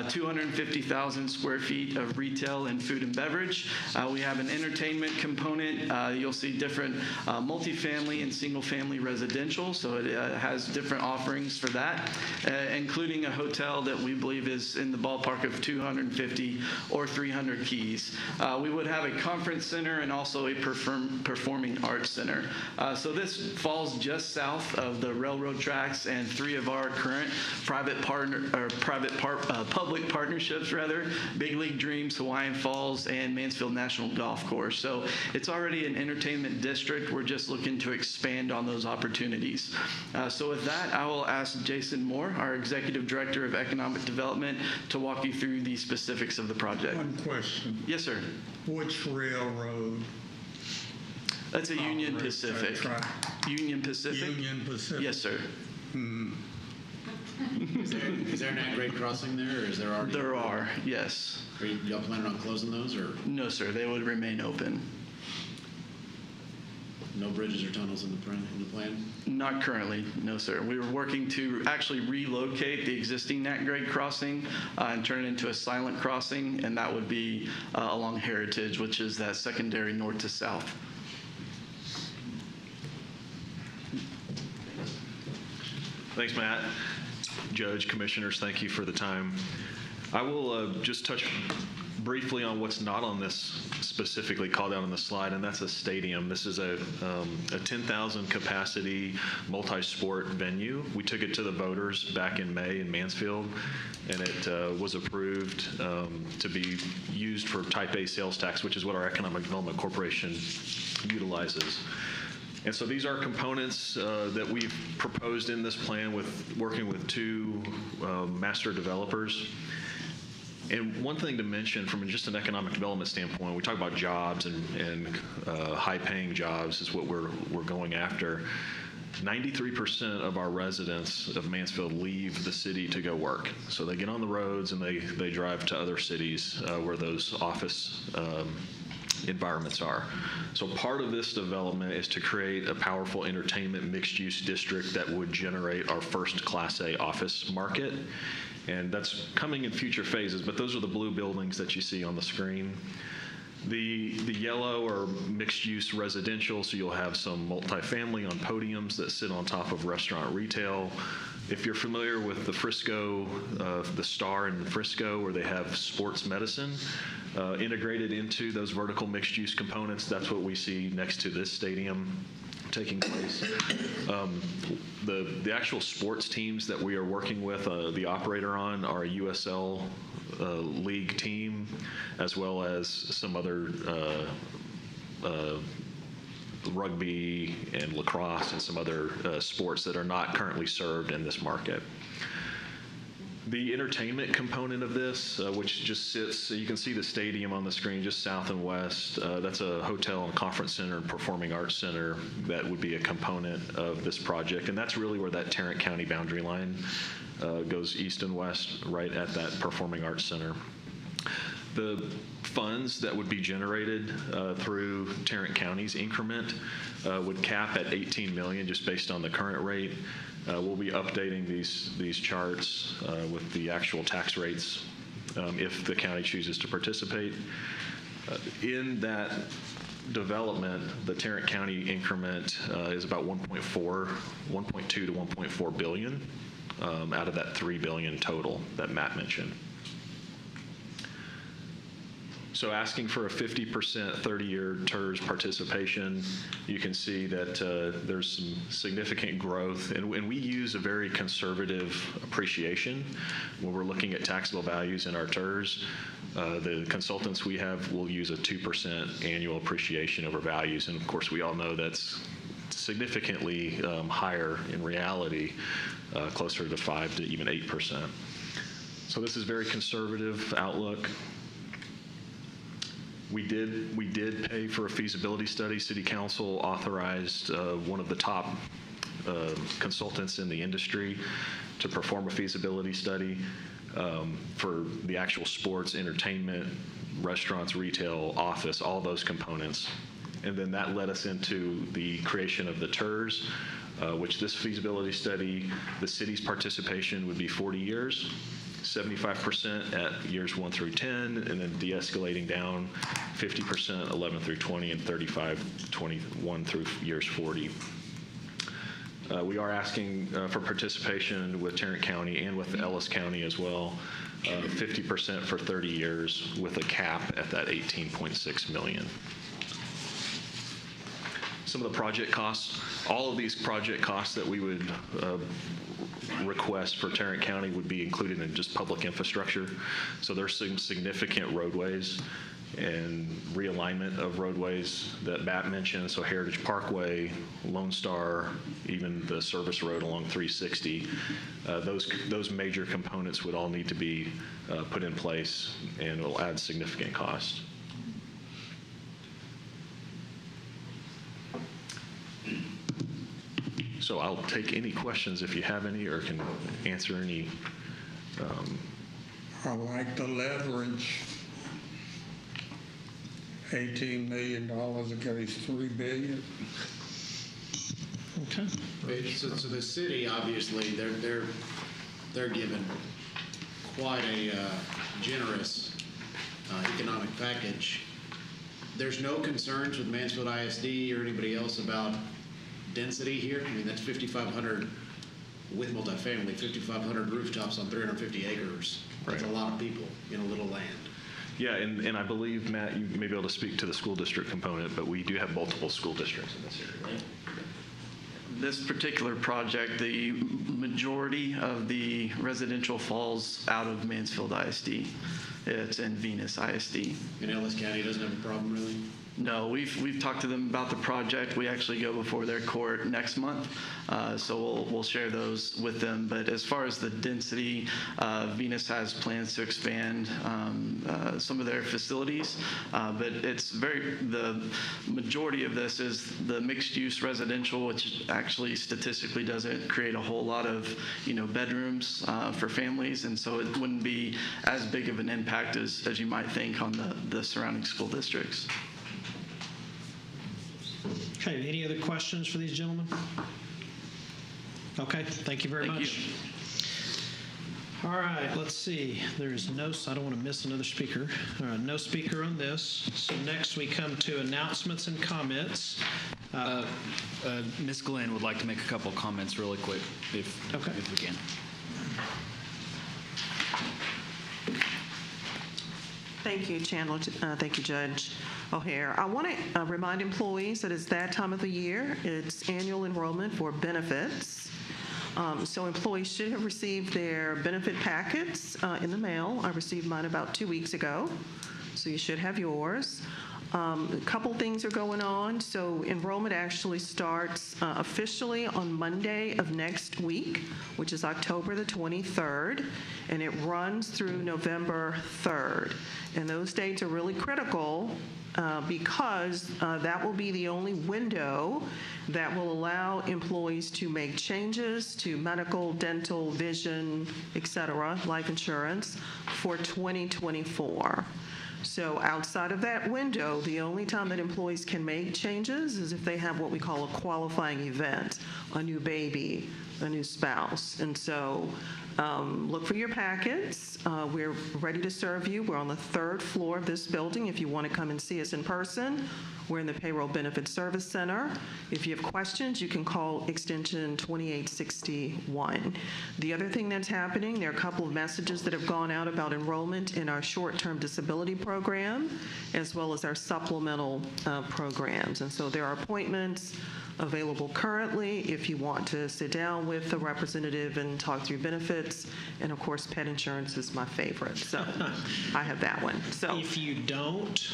250,000 square feet of retail and food and beverage. We have an entertainment component. You'll see different multifamily and single-family residential, so it has different offerings for that, including a hotel that we believe is in the ballpark of 250 or 300 keys. We would have a conference center and also a performing arts center. So this falls just south of the railroad tracks and three of our current public partnerships, Big League Dreams, Hawaiian Falls, and Mansfield National Golf Course. So it's already an entertainment district. We're just looking to expand on those opportunities. So with that, I will ask Jason Moore, our Executive Director of Economic Development, to walk you through the specifics of the project. One question. Yes, sir. Which railroad? That's a Union Pacific. Union Pacific? Union Pacific. Yes, sir. Is there not grade crossing there, or is there already? There are, yes. Are y'all planning on closing those, or? No, sir. They would remain open. No bridges or tunnels in the plan? Not currently, no, sir. We were working to actually relocate the existing Nat grade crossing and turn it into a silent crossing, and that would be along Heritage, which is that secondary north to south. Thanks, Matt. Judge, commissioners, thank you for the time. I will just touch briefly on what's not on this specifically called out on the slide, and that's a stadium. This is a 10,000 capacity multi-sport venue. We took it to the voters back in May in Mansfield, and it was approved to be used for Type A sales tax, which is what our Economic Development Corporation utilizes. And so these are components that we've proposed in this plan with working with two master developers. And one thing to mention from just an economic development standpoint, we talk about jobs and high-paying jobs is what we're going after. 93% of our residents of Mansfield leave the city to go work. So they get on the roads and they drive to other cities where those office environments are. So part of this development is to create a powerful entertainment mixed-use district that would generate our first Class A office market. And that's coming in future phases, but those are the blue buildings that you see on the screen. The yellow are mixed-use residential, so you'll have some multifamily on podiums that sit on top of restaurant retail. If you're familiar with the Frisco, the Star in Frisco, where they have sports medicine integrated into those vertical mixed-use components, that's what we see next to this stadium taking place. The actual sports teams that we are working with, the operator on, are a USL league team, as well as some other rugby and lacrosse and some other sports that are not currently served in this market. The entertainment component of this, which just sits, you can see the stadium on the screen just south and west. That's a hotel and conference center and performing arts center that would be a component of this project. And that's really where that Tarrant County boundary line goes east and west, right at that performing arts center. The funds that would be generated through Tarrant County's increment would cap at $18 million just based on the current rate. We'll be updating these charts with the actual tax rates if the county chooses to participate. In that development, the Tarrant County increment is about 1.2 to 1.4 billion out of that 3 billion total that Matt mentioned. So asking for a 50% 30-year TERS participation, you can see that there's some significant growth. And we use a very conservative appreciation when we're looking at taxable values in our TERS. The consultants we have will use a 2% annual appreciation over values. And of course, we all know that's significantly higher in reality, closer to 5 to even 8%. So this is very conservative outlook. We did pay for a feasibility study. City Council authorized one of the top consultants in the industry to perform a feasibility study. for the actual sports, entertainment, restaurants, retail, office, all those components. And then that led us into the creation of the TERS, which this feasibility study, the city's participation would be 40 years, 75% at years 1 through 10, and then de-escalating down 50% 11 through 20, and 21 through years 40. We are asking for participation with Tarrant County and with Ellis County as well, 50% for 30 years with a cap at that $18.6 million. Some of the project costs, all of these project costs that we would request for Tarrant County would be included in just public infrastructure. So there's some significant roadways and realignment of roadways that Matt mentioned. So Heritage Parkway, Lone Star, even the service road along 360, those major components would all need to be put in place, and it will add significant cost. So I'll take any questions if you have any, or can answer any. I like the leverage. $18 million against $3 billion. Okay. So the city, obviously, they're given quite a generous economic package. There's no concerns with Mansfield ISD or anybody else about density here. I mean, that's 5,500 with multifamily, 5,500 rooftops on 350 acres. That's a lot of people in a little land. Yeah, and I believe, Matt, you may be able to speak to the school district component, but we do have multiple school districts in this area. This particular project, the majority of the residential falls out of Mansfield ISD. It's in Venus ISD. And Ellis County doesn't have a problem, really? No, we've talked to them about the project. We actually go before their court next month, so we'll share those with them. But as far as the density, Venus has plans to expand some of their facilities, but the majority of this is the mixed-use residential, which actually statistically doesn't create a whole lot of bedrooms for families, and so it wouldn't be as big of an impact as you might think on the surrounding school districts. Okay, any other questions for these gentlemen? Okay, thank you very much. All right, let's see. There's I don't want to miss another speaker. No speaker on this. So next we come to announcements and comments. Ms. Glenn would like to make a couple of comments really quick, if we can. Thank you, Chandler. Thank you, Judge O'Hare. I want to remind employees that it's that time of the year. It's annual enrollment for benefits. So employees should have received their benefit packets in the mail. I received mine about 2 weeks ago, so you should have yours. A couple things are going on. So enrollment actually starts officially on Monday of next week, which is October the 23rd, and it runs through November 3rd. And those dates are really critical because that will be the only window that will allow employees to make changes to medical, dental, vision, et cetera, life insurance for 2024. So outside of that window, the only time that employees can make changes is if they have what we call a qualifying event, a new baby, a new spouse. And so look for your packets. We're ready to serve you. We're on the 3rd floor of this building if you want to come and see us in person. We're in the Payroll Benefit Service Center. If you have questions, you can call extension 2861. The other thing that's happening, there are a couple of messages that have gone out about enrollment in our short-term disability program, as well as our supplemental programs. And so there are appointments available currently if you want to sit down with a representative and talk through benefits. And of course, pet insurance is my favorite. So I have that one. So if you don't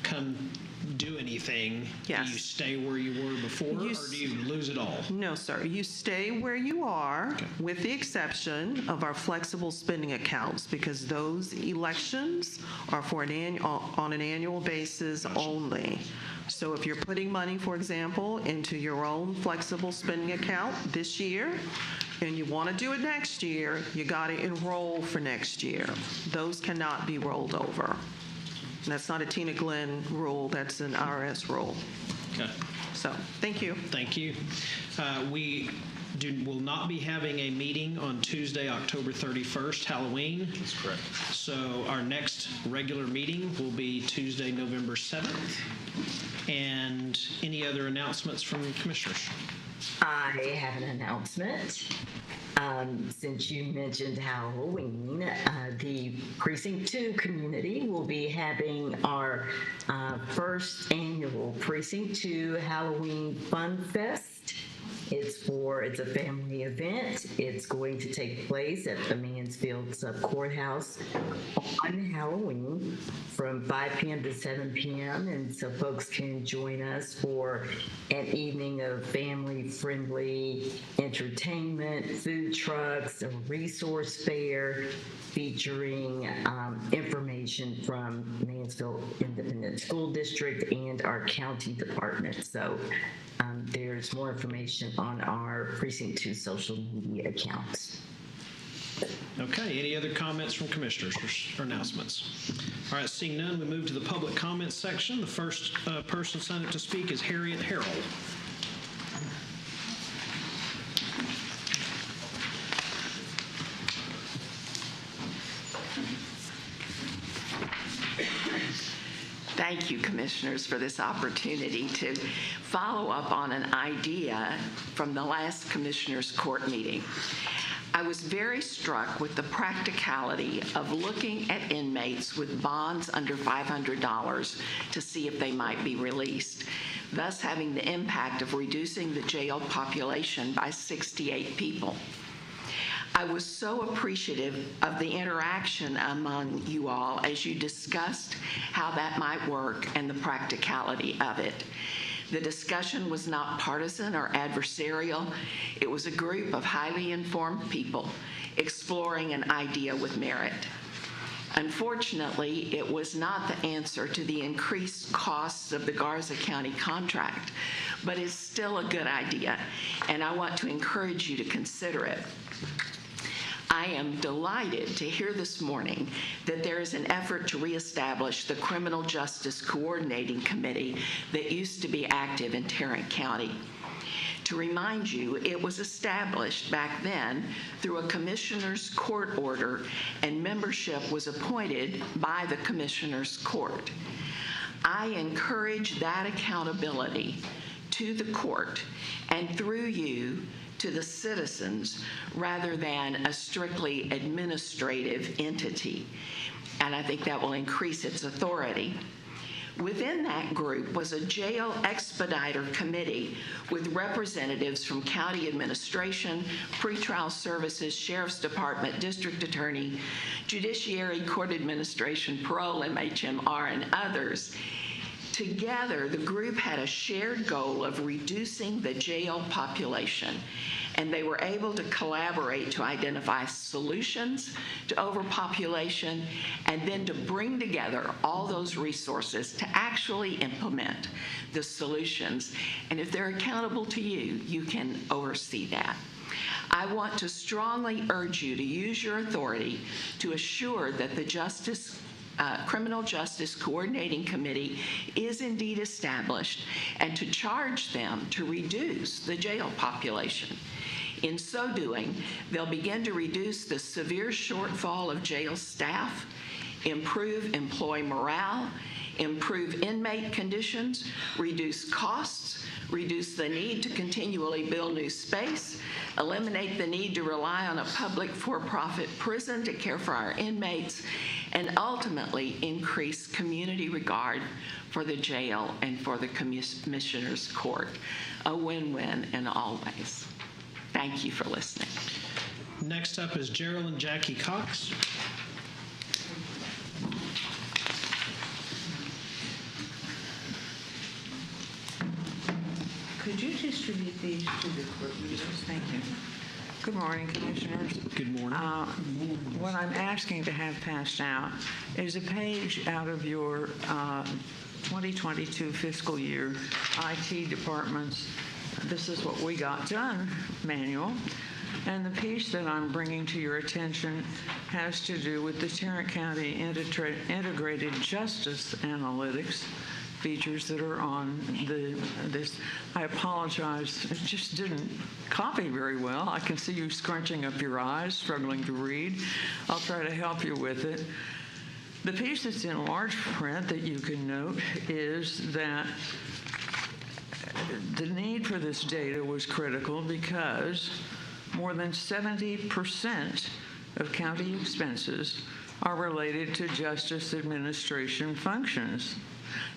come do anything, do you stay where you were before, or do you lose it all? No, sir. You stay where you are, with the exception of our flexible spending accounts, because those elections are for on an annual basis only. So if you're putting money, for example, into your own flexible spending account this year, and you want to do it next year, you got to enroll for next year. Those cannot be rolled over. And that's not a Tina Glenn rule, that's an IRS rule. Okay. So, thank you. Thank you. We will not be having a meeting on Tuesday, October 31st, Halloween. That's correct. So our next regular meeting will be Tuesday, November 7th. And any other announcements from commissioners? I have an announcement. Since you mentioned Halloween, the Precinct 2 community will be having our first annual Precinct 2 Halloween Fun Fest. It's a family event. It's going to take place at the Mansfield Courthouse on Halloween from 5 p.m. to 7 p.m. And so folks can join us for an evening of family-friendly entertainment, food trucks, a resource fair featuring information from Mansfield Independent School District and our county department. So there's more information on our Precinct 2 social media accounts. Okay, any other comments from commissioners or announcements? All right, seeing none, we move to the public comments section. The first person signed up to speak is Harriet Harrell. Thank you, commissioners, for this opportunity to follow up on an idea from the last commissioners' court meeting. I was very struck with the practicality of looking at inmates with bonds under $500 to see if they might be released, thus having the impact of reducing the jail population by 68 people. I was so appreciative of the interaction among you all as you discussed how that might work and the practicality of it. The discussion was not partisan or adversarial. It was a group of highly informed people exploring an idea with merit. Unfortunately, it was not the answer to the increased costs of the Garza County contract, but is still a good idea, and I want to encourage you to consider it. I am delighted to hear this morning that there is an effort to reestablish the Criminal Justice Coordinating Committee that used to be active in Tarrant County. To remind you, it was established back then through a commissioner's court order, and membership was appointed by the commissioner's court. I encourage that accountability to the court and through you to the citizens rather than a strictly administrative entity. And I think that will increase its authority. Within that group was a jail expediter committee with representatives from county administration, pretrial services, sheriff's department, district attorney, judiciary, court administration, parole, MHMR, and others. Together, the group had a shared goal of reducing the jail population, and they were able to collaborate to identify solutions to overpopulation and then to bring together all those resources to actually implement the solutions. And if they're accountable to you, you can oversee that. I want to strongly urge you to use your authority to assure that the Criminal Justice Coordinating Committee is indeed established and to charge them to reduce the jail population. In so doing, they'll begin to reduce the severe shortfall of jail staff, improve employee morale, improve inmate conditions, reduce costs, reduce the need to continually build new space, eliminate the need to rely on a public for-profit prison to care for our inmates, and ultimately increase community regard for the jail and for the commissioner's court. A win-win in all ways. Thank you for listening. Next up is Geraldine Jackie Cox. Could you distribute these to the court users? Thank you. Good morning, Commissioners. Good morning. What I'm asking to have passed out is a page out of your 2022 fiscal year IT department's This Is What We Got Done manual. And the piece that I'm bringing to your attention has to do with the Tarrant County Integrated Justice Analytics features that are on this. I apologize, it just didn't copy very well. I can see you scrunching up your eyes, struggling to read. I'll try to help you with it. The piece that's in large print that you can note is that the need for this data was critical because more than 70% of county expenses are related to justice administration functions.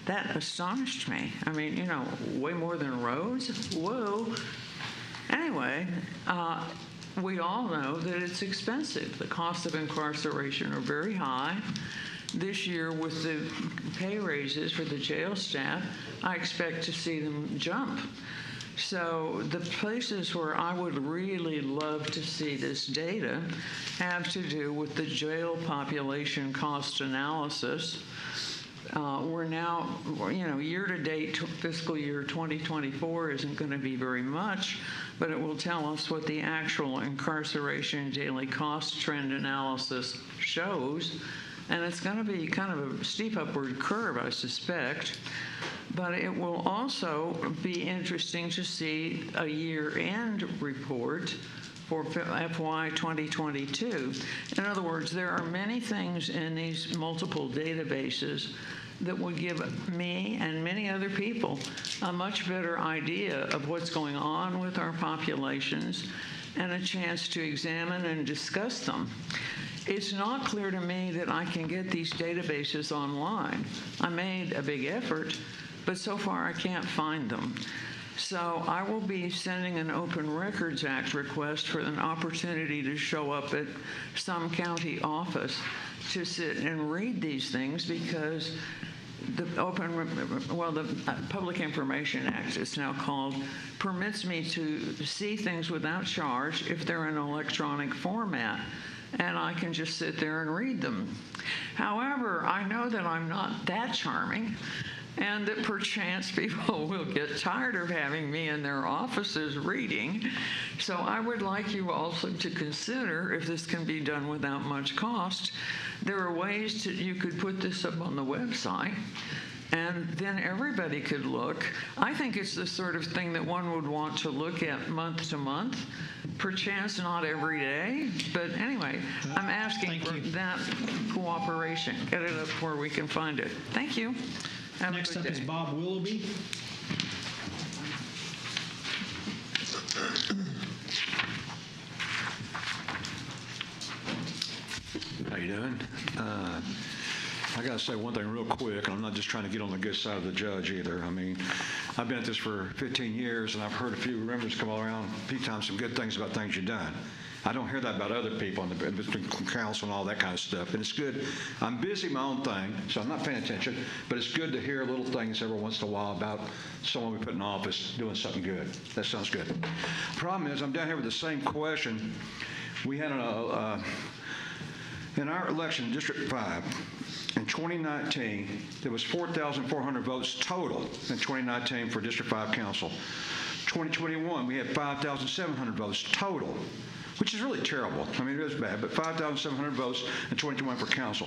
That astonished me. I mean, you know, way more than roads? Whoa. Anyway, we all know that it's expensive. The costs of incarceration are very high. This year, with the pay raises for the jail staff, I expect to see them jump. So the places where I would really love to see this data have to do with the jail population cost analysis. We're now, you know, year-to-date fiscal year 2024 isn't going to be very much, but it will tell us what the actual incarceration daily cost trend analysis shows. And it's going to be kind of a steep upward curve, I suspect. But it will also be interesting to see a year-end report for FY 2022. In other words, there are many things in these multiple databases that would give me and many other people a much better idea of what's going on with our populations and a chance to examine and discuss them. It's not clear to me that I can get these databases online. I made a big effort, but so far I can't find them. So I will be sending an Open Records Act request for an opportunity to show up at some county office to sit and read these things, because the Public Information Act, it's now called, permits me to see things without charge if they're in electronic format, and I can just sit there and read them. However, I know that I'm not that charming, and that perchance people will get tired of having me in their offices reading. So I would like you also to consider, if this can be done without much cost, there are ways you could put this up on the website, and then everybody could look. I think it's the sort of thing that one would want to look at month to month, perchance not every day. But anyway, I'm asking for that cooperation. Get it up where we can find it. Thank you. Next up is Bob Willoughby. How you doing? I got to say one thing real quick, and I'm not just trying to get on the good side of the judge either. I mean, I've been at this for 15 years, and I've heard a few members come around a few times some good things about things you've done. I don't hear that about other people in the council and all that kind of stuff. And it's good. I'm busy my own thing, so I'm not paying attention. But it's good to hear little things every once in a while about someone we put in office doing something good. That sounds good. Problem is, I'm down here with the same question. We had in our election in District 5, in 2019, there was 4,400 votes total in 2019 for District 5 Council. 2021, we had 5,700 votes total, which is really terrible. I mean, it is bad, but 5,700 votes in 2021 for council.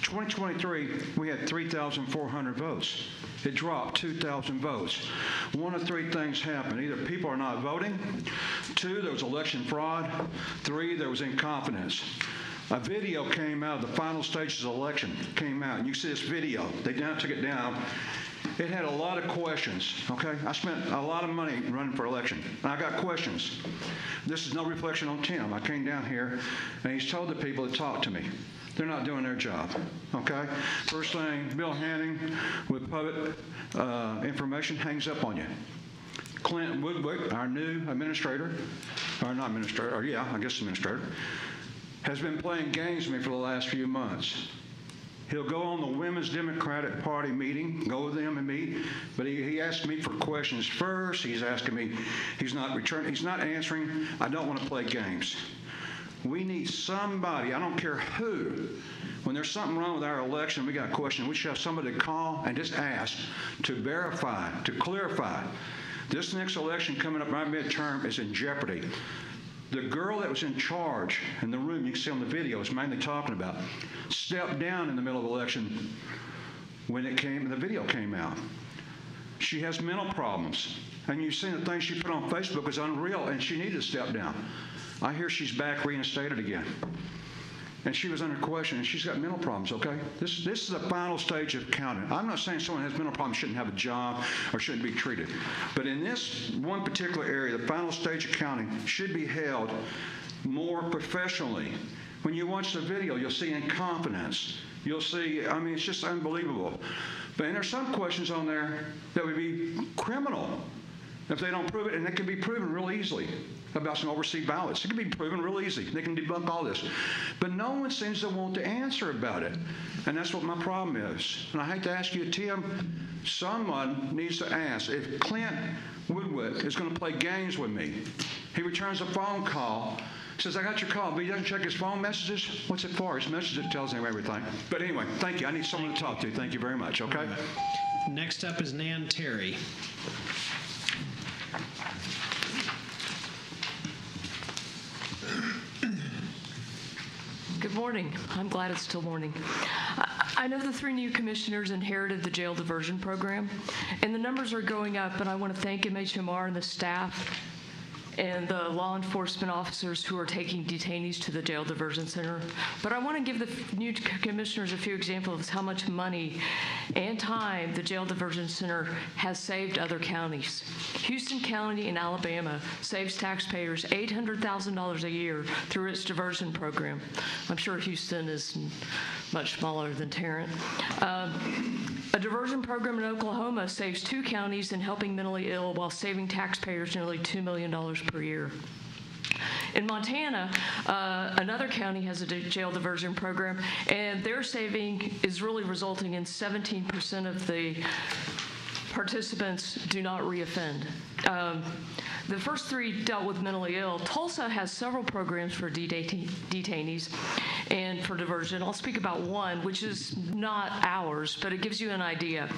2023, we had 3,400 votes. It dropped 2,000 votes. One of three things happened. Either people are not voting, two, there was election fraud, three, there was incompetence. A video came out of the final stages of the election, came out, and you see this video. They took it down. It had a lot of questions, okay? I spent a lot of money running for election, and I got questions. This is no reflection on Tim. I came down here, and he's told the people to talk to me. They're not doing their job, okay? First thing, Bill Hanning with public information hangs up on you. Clint Woodwick, our new administrator, or not administrator, or yeah, I guess administrator, has been playing games with me for the last few months. He'll go on the Women's Democratic Party meeting, go with them and meet, but he asked me for questions first. He's asking me, he's not answering. I don't want to play games. We need somebody, I don't care who, when there's something wrong with our election, we got a question, we should have somebody to call and just ask to verify, to clarify. This next election coming up, our midterm, is in jeopardy. The girl that was in charge in the room, you can see on the video, is mainly talking about, stepped down in the middle of the election when the video came out. She has mental problems. And you've seen the things she put on Facebook was unreal, and she needed to step down. I hear she's back reinstated again. And she was under question, and she's got mental problems, okay? This is the final stage of counting. I'm not saying someone who has mental problems shouldn't have a job or shouldn't be treated. But in this one particular area, the final stage of counting should be held more professionally. When you watch the video, you'll see incompetence. You'll see, I mean, it's just unbelievable. But there's some questions on there that would be criminal if they don't prove it, and it can be proven real easily about some overseas ballots. It can be proven real easy. They can debunk all this. But no one seems to want to answer about it. And that's what my problem is. And I hate to ask you, Tim, someone needs to ask. If Clint Woodwick is going to play games with me, he returns a phone call, says, I got your call, but he doesn't check his phone messages. What's it for? His messages tells him everything. But anyway, thank you. I need someone to talk to. Thank you very much, okay? Next up is Nan Terry. Good morning. I'm glad it's still morning. I know the 3 new commissioners inherited the jail diversion program, and the numbers are going up, and I want to thank MHMR and the staff and the law enforcement officers who are taking detainees to the jail diversion center. But I want to give the new commissioners a few examples of how much money and time the jail diversion center has saved other counties. Houston County in Alabama saves taxpayers $800,000 a year through its diversion program. I'm sure Houston is much smaller than Tarrant. A diversion program in Oklahoma saves 2 counties in helping mentally ill while saving taxpayers nearly $2 million per year. In Montana, another county has a jail diversion program, and their saving is really resulting in 17% of the participants do not reoffend. The first 3 dealt with mentally ill. Tulsa has several programs for detainees and for diversion. I'll speak about one, which is not ours, but it gives you an idea.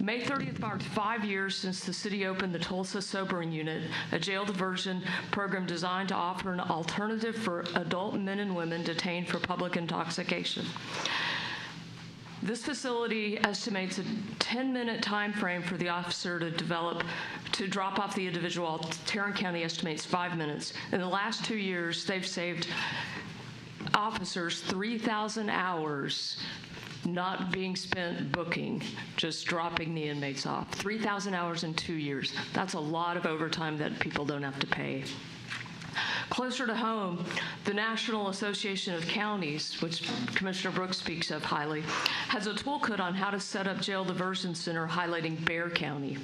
May 30th marked 5 years since the city opened the Tulsa Sobering Unit, a jail diversion program designed to offer an alternative for adult men and women detained for public intoxication. This facility estimates a 10-minute time frame for the officer to drop off the individual. Tarrant County estimates 5 minutes. In the last 2 years, they've saved officers 3,000 hours not being spent booking, just dropping the inmates off. 3,000 hours in 2 years. That's a lot of overtime that people don't have to pay. Closer to home, the National Association of Counties, which Commissioner Brooks speaks of highly, has a toolkit on how to set up jail diversion center highlighting Bexar County.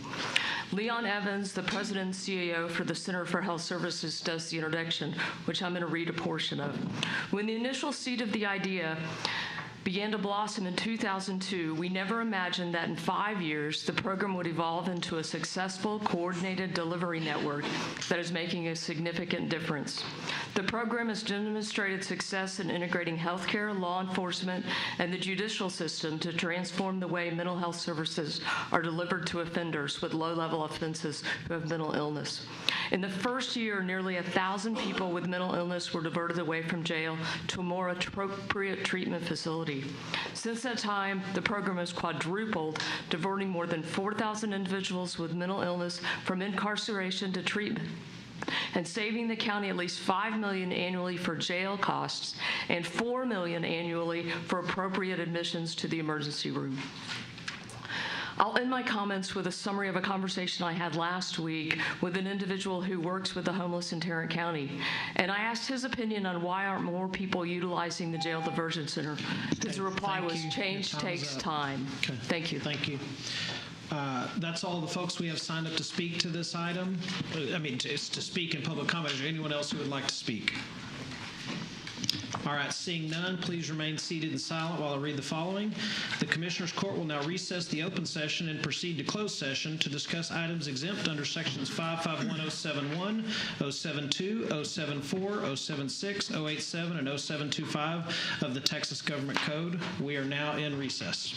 Leon Evans, the president and CEO for the Center for Health Services, does the introduction, which I'm going to read a portion of. When the initial seed of the idea began to blossom in 2002, we never imagined that in 5 years, the program would evolve into a successful, coordinated delivery network that is making a significant difference. The program has demonstrated success in integrating healthcare, law enforcement, and the judicial system to transform the way mental health services are delivered to offenders with low-level offenses who have mental illness. In the first year, nearly 1,000 people with mental illness were diverted away from jail to a more appropriate treatment facility. Since that time, the program has quadrupled, diverting more than 4,000 individuals with mental illness from incarceration to treatment, and saving the county at least $5 million annually for jail costs and $4 million annually for appropriate admissions to the emergency room. I'll end my comments with a summary of a conversation I had last week with an individual who works with the homeless in Tarrant County. And I asked his opinion on why aren't more people utilizing the jail diversion center. His reply was, change takes time. Okay. Thank you. Thank you. That's all the folks we have signed up to speak to this item. To speak in public comment. Is there anyone else who would like to speak? All right, seeing none, please remain seated and silent while I read the following. The Commissioners Court will now recess the open session and proceed to closed session to discuss items exempt under sections 551071, 072, 074, 076, 087, and 0725 of the Texas Government Code. We are now in recess.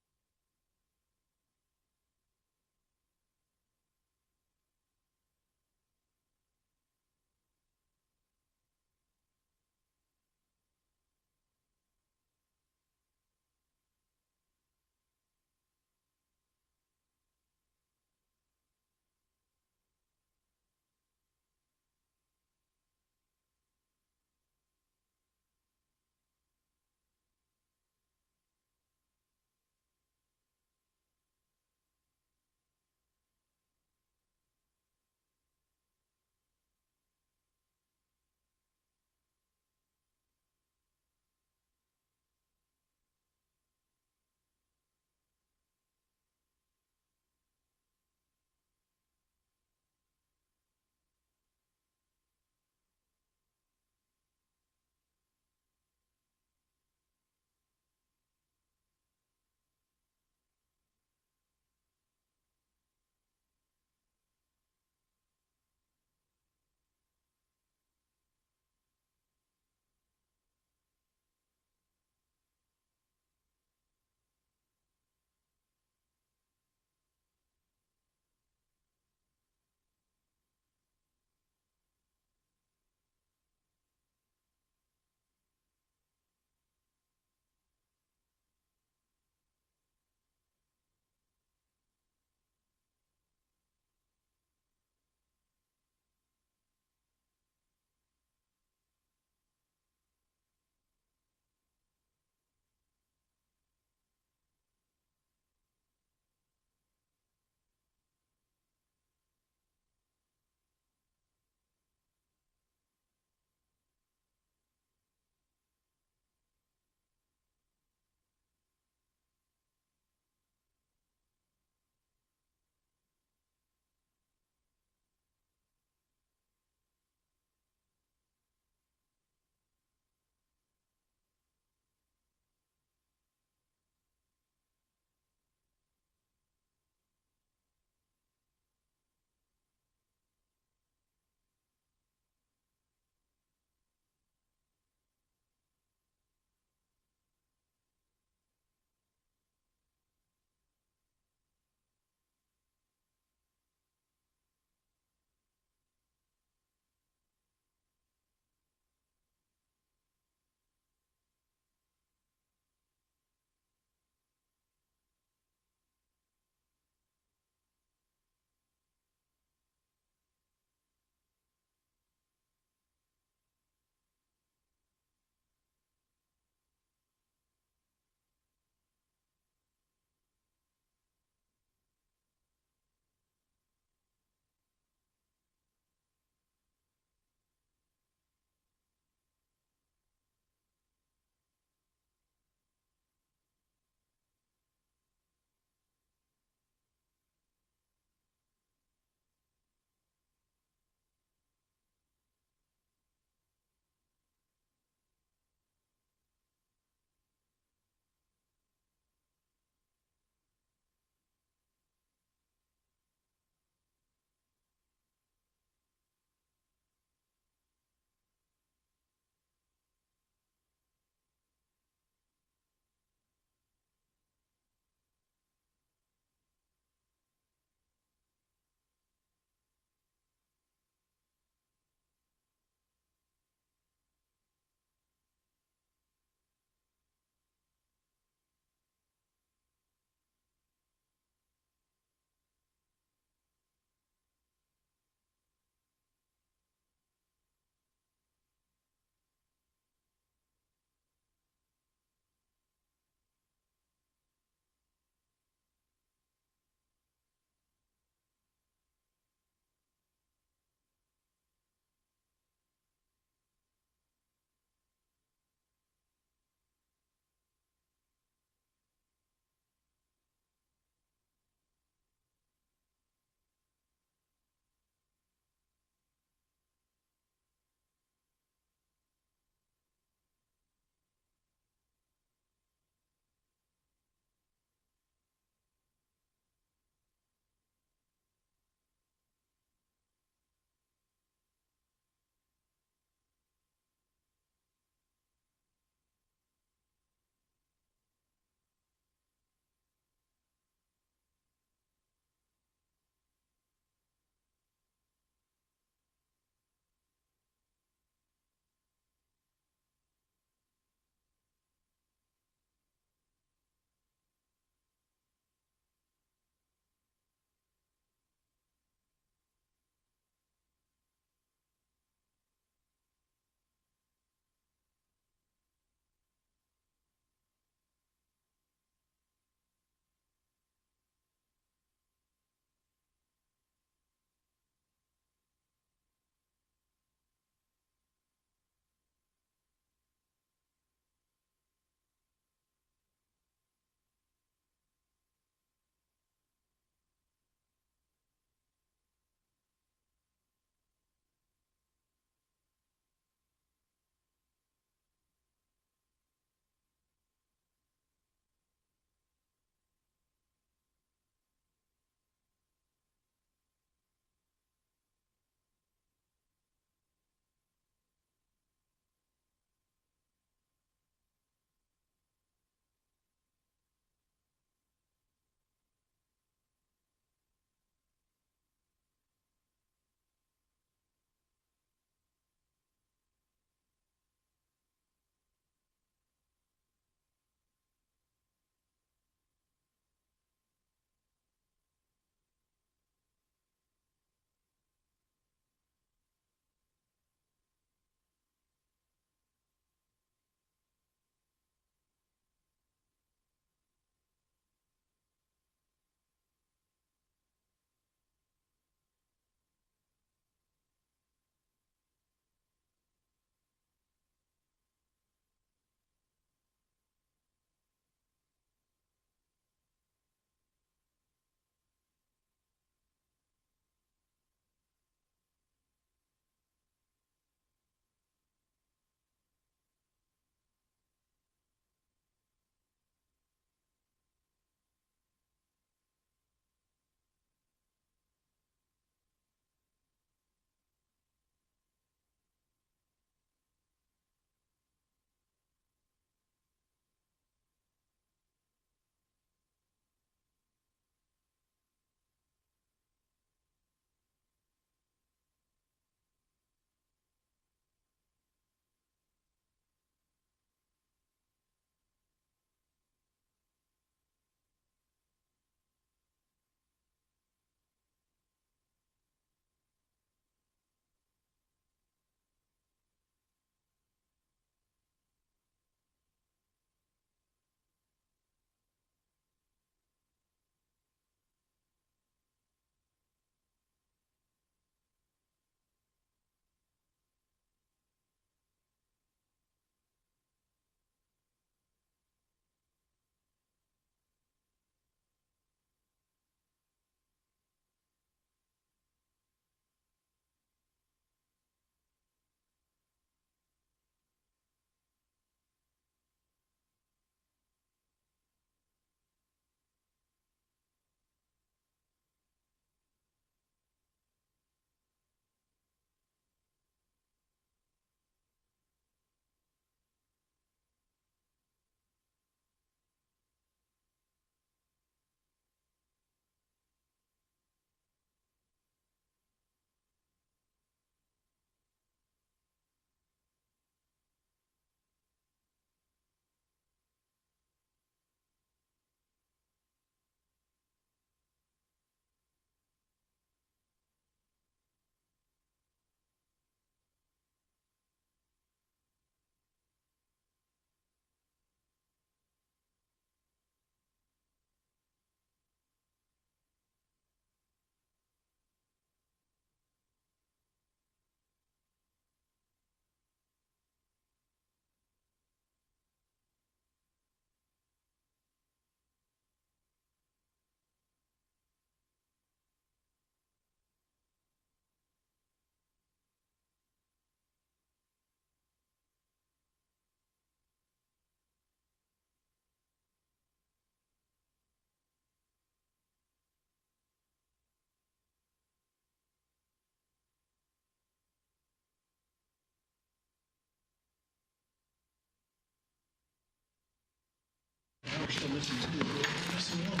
still missing two. We're missing one.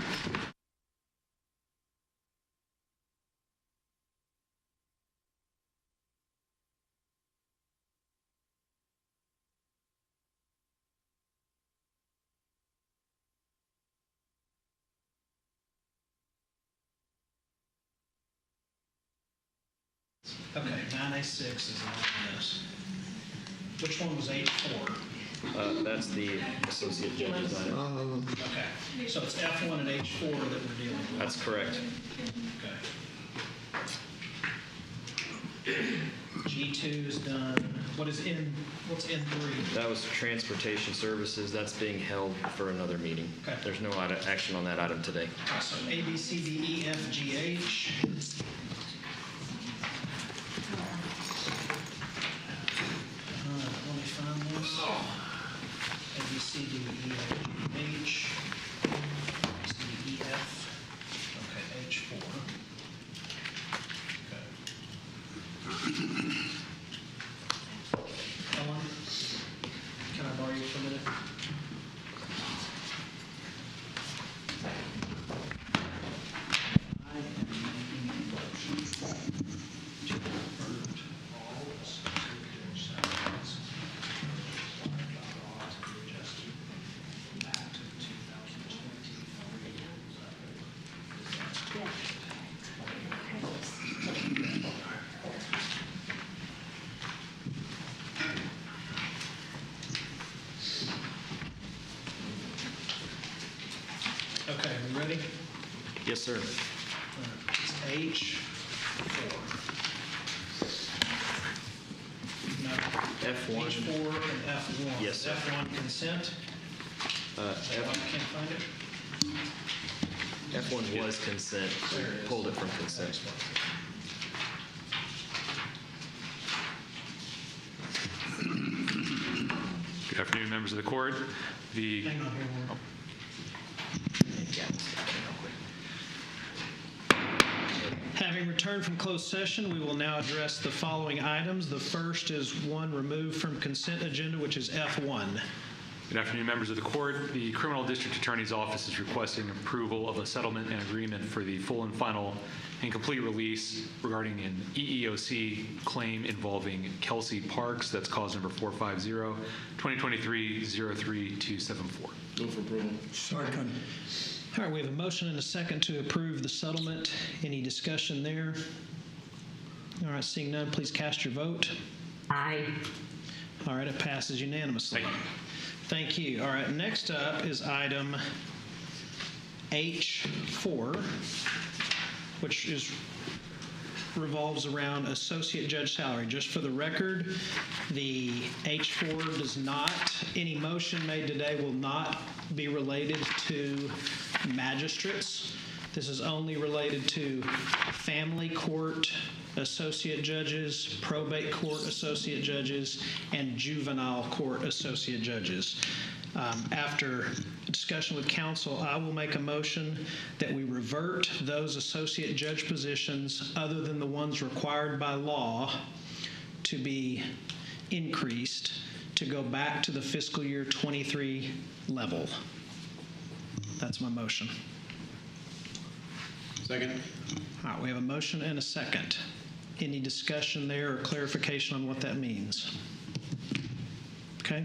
Okay, 9A6 is on this. Which one was H4? That's the associate judge's item. Okay, so it's F1 and H4 that we're dealing with. That's correct. Okay. G2 is done. What's N3? That was transportation services. That's being held for another meeting. Okay. There's no action on that item today. So A, B, C, D, E, F, G, H. Let me find this. A, B, C, D, E, F, G, H. C, D, E, F. Okay, H4. Okay. Ellen, can I borrow you for a minute? I am making a motion to convert all associated salaries required by law to be adjusted back to 2023. Okay, we ready? Yes, sir. It's H4. No. F1. H4 and F1. Yes, sir. F1 consent. Can't find it. F1 was consent. There it is. Pulled it from consent. Good afternoon, members of the court. Hang on here, Warren. Having returned from closed session, we will now address the following items. The first is one removed from consent agenda, which is F1. Good afternoon, members of the court. The Criminal District Attorney's Office is requesting approval of a settlement and agreement for the full and final and complete release regarding an EEOC claim involving Kelsey Parks. That's cause number 450-2023-03274. Move for approval. Second. All right, we have a motion and a second to approve the settlement. Any discussion there? All right, seeing none, please cast your vote. Aye. All right, it passes unanimously. Thank you. All right, next up is item H4, which revolves around associate judge salary. Just for the record, the H4 does not, any motion made today will not be related to magistrates. This is only related to family court associate judges, probate court associate judges, and juvenile court associate judges. After discussion with counsel, I will make a motion that we revert those associate judge positions other than the ones required by law to be increased to go back to the fiscal year 23 level. That's my motion. Second. All right, we have a motion and a second. Any discussion there or clarification on what that means? Okay.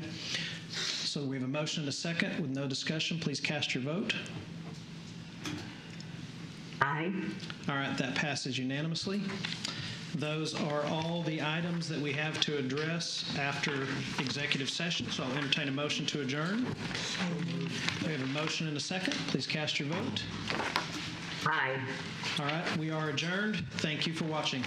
So we have a motion and a second with no discussion. Please cast your vote. Aye. All right, that passes unanimously. Those are all the items that we have to address after executive session. So I'll entertain a motion to adjourn. We have a motion and a second. Please cast your vote. Aye. All right, we are adjourned. Thank you for watching.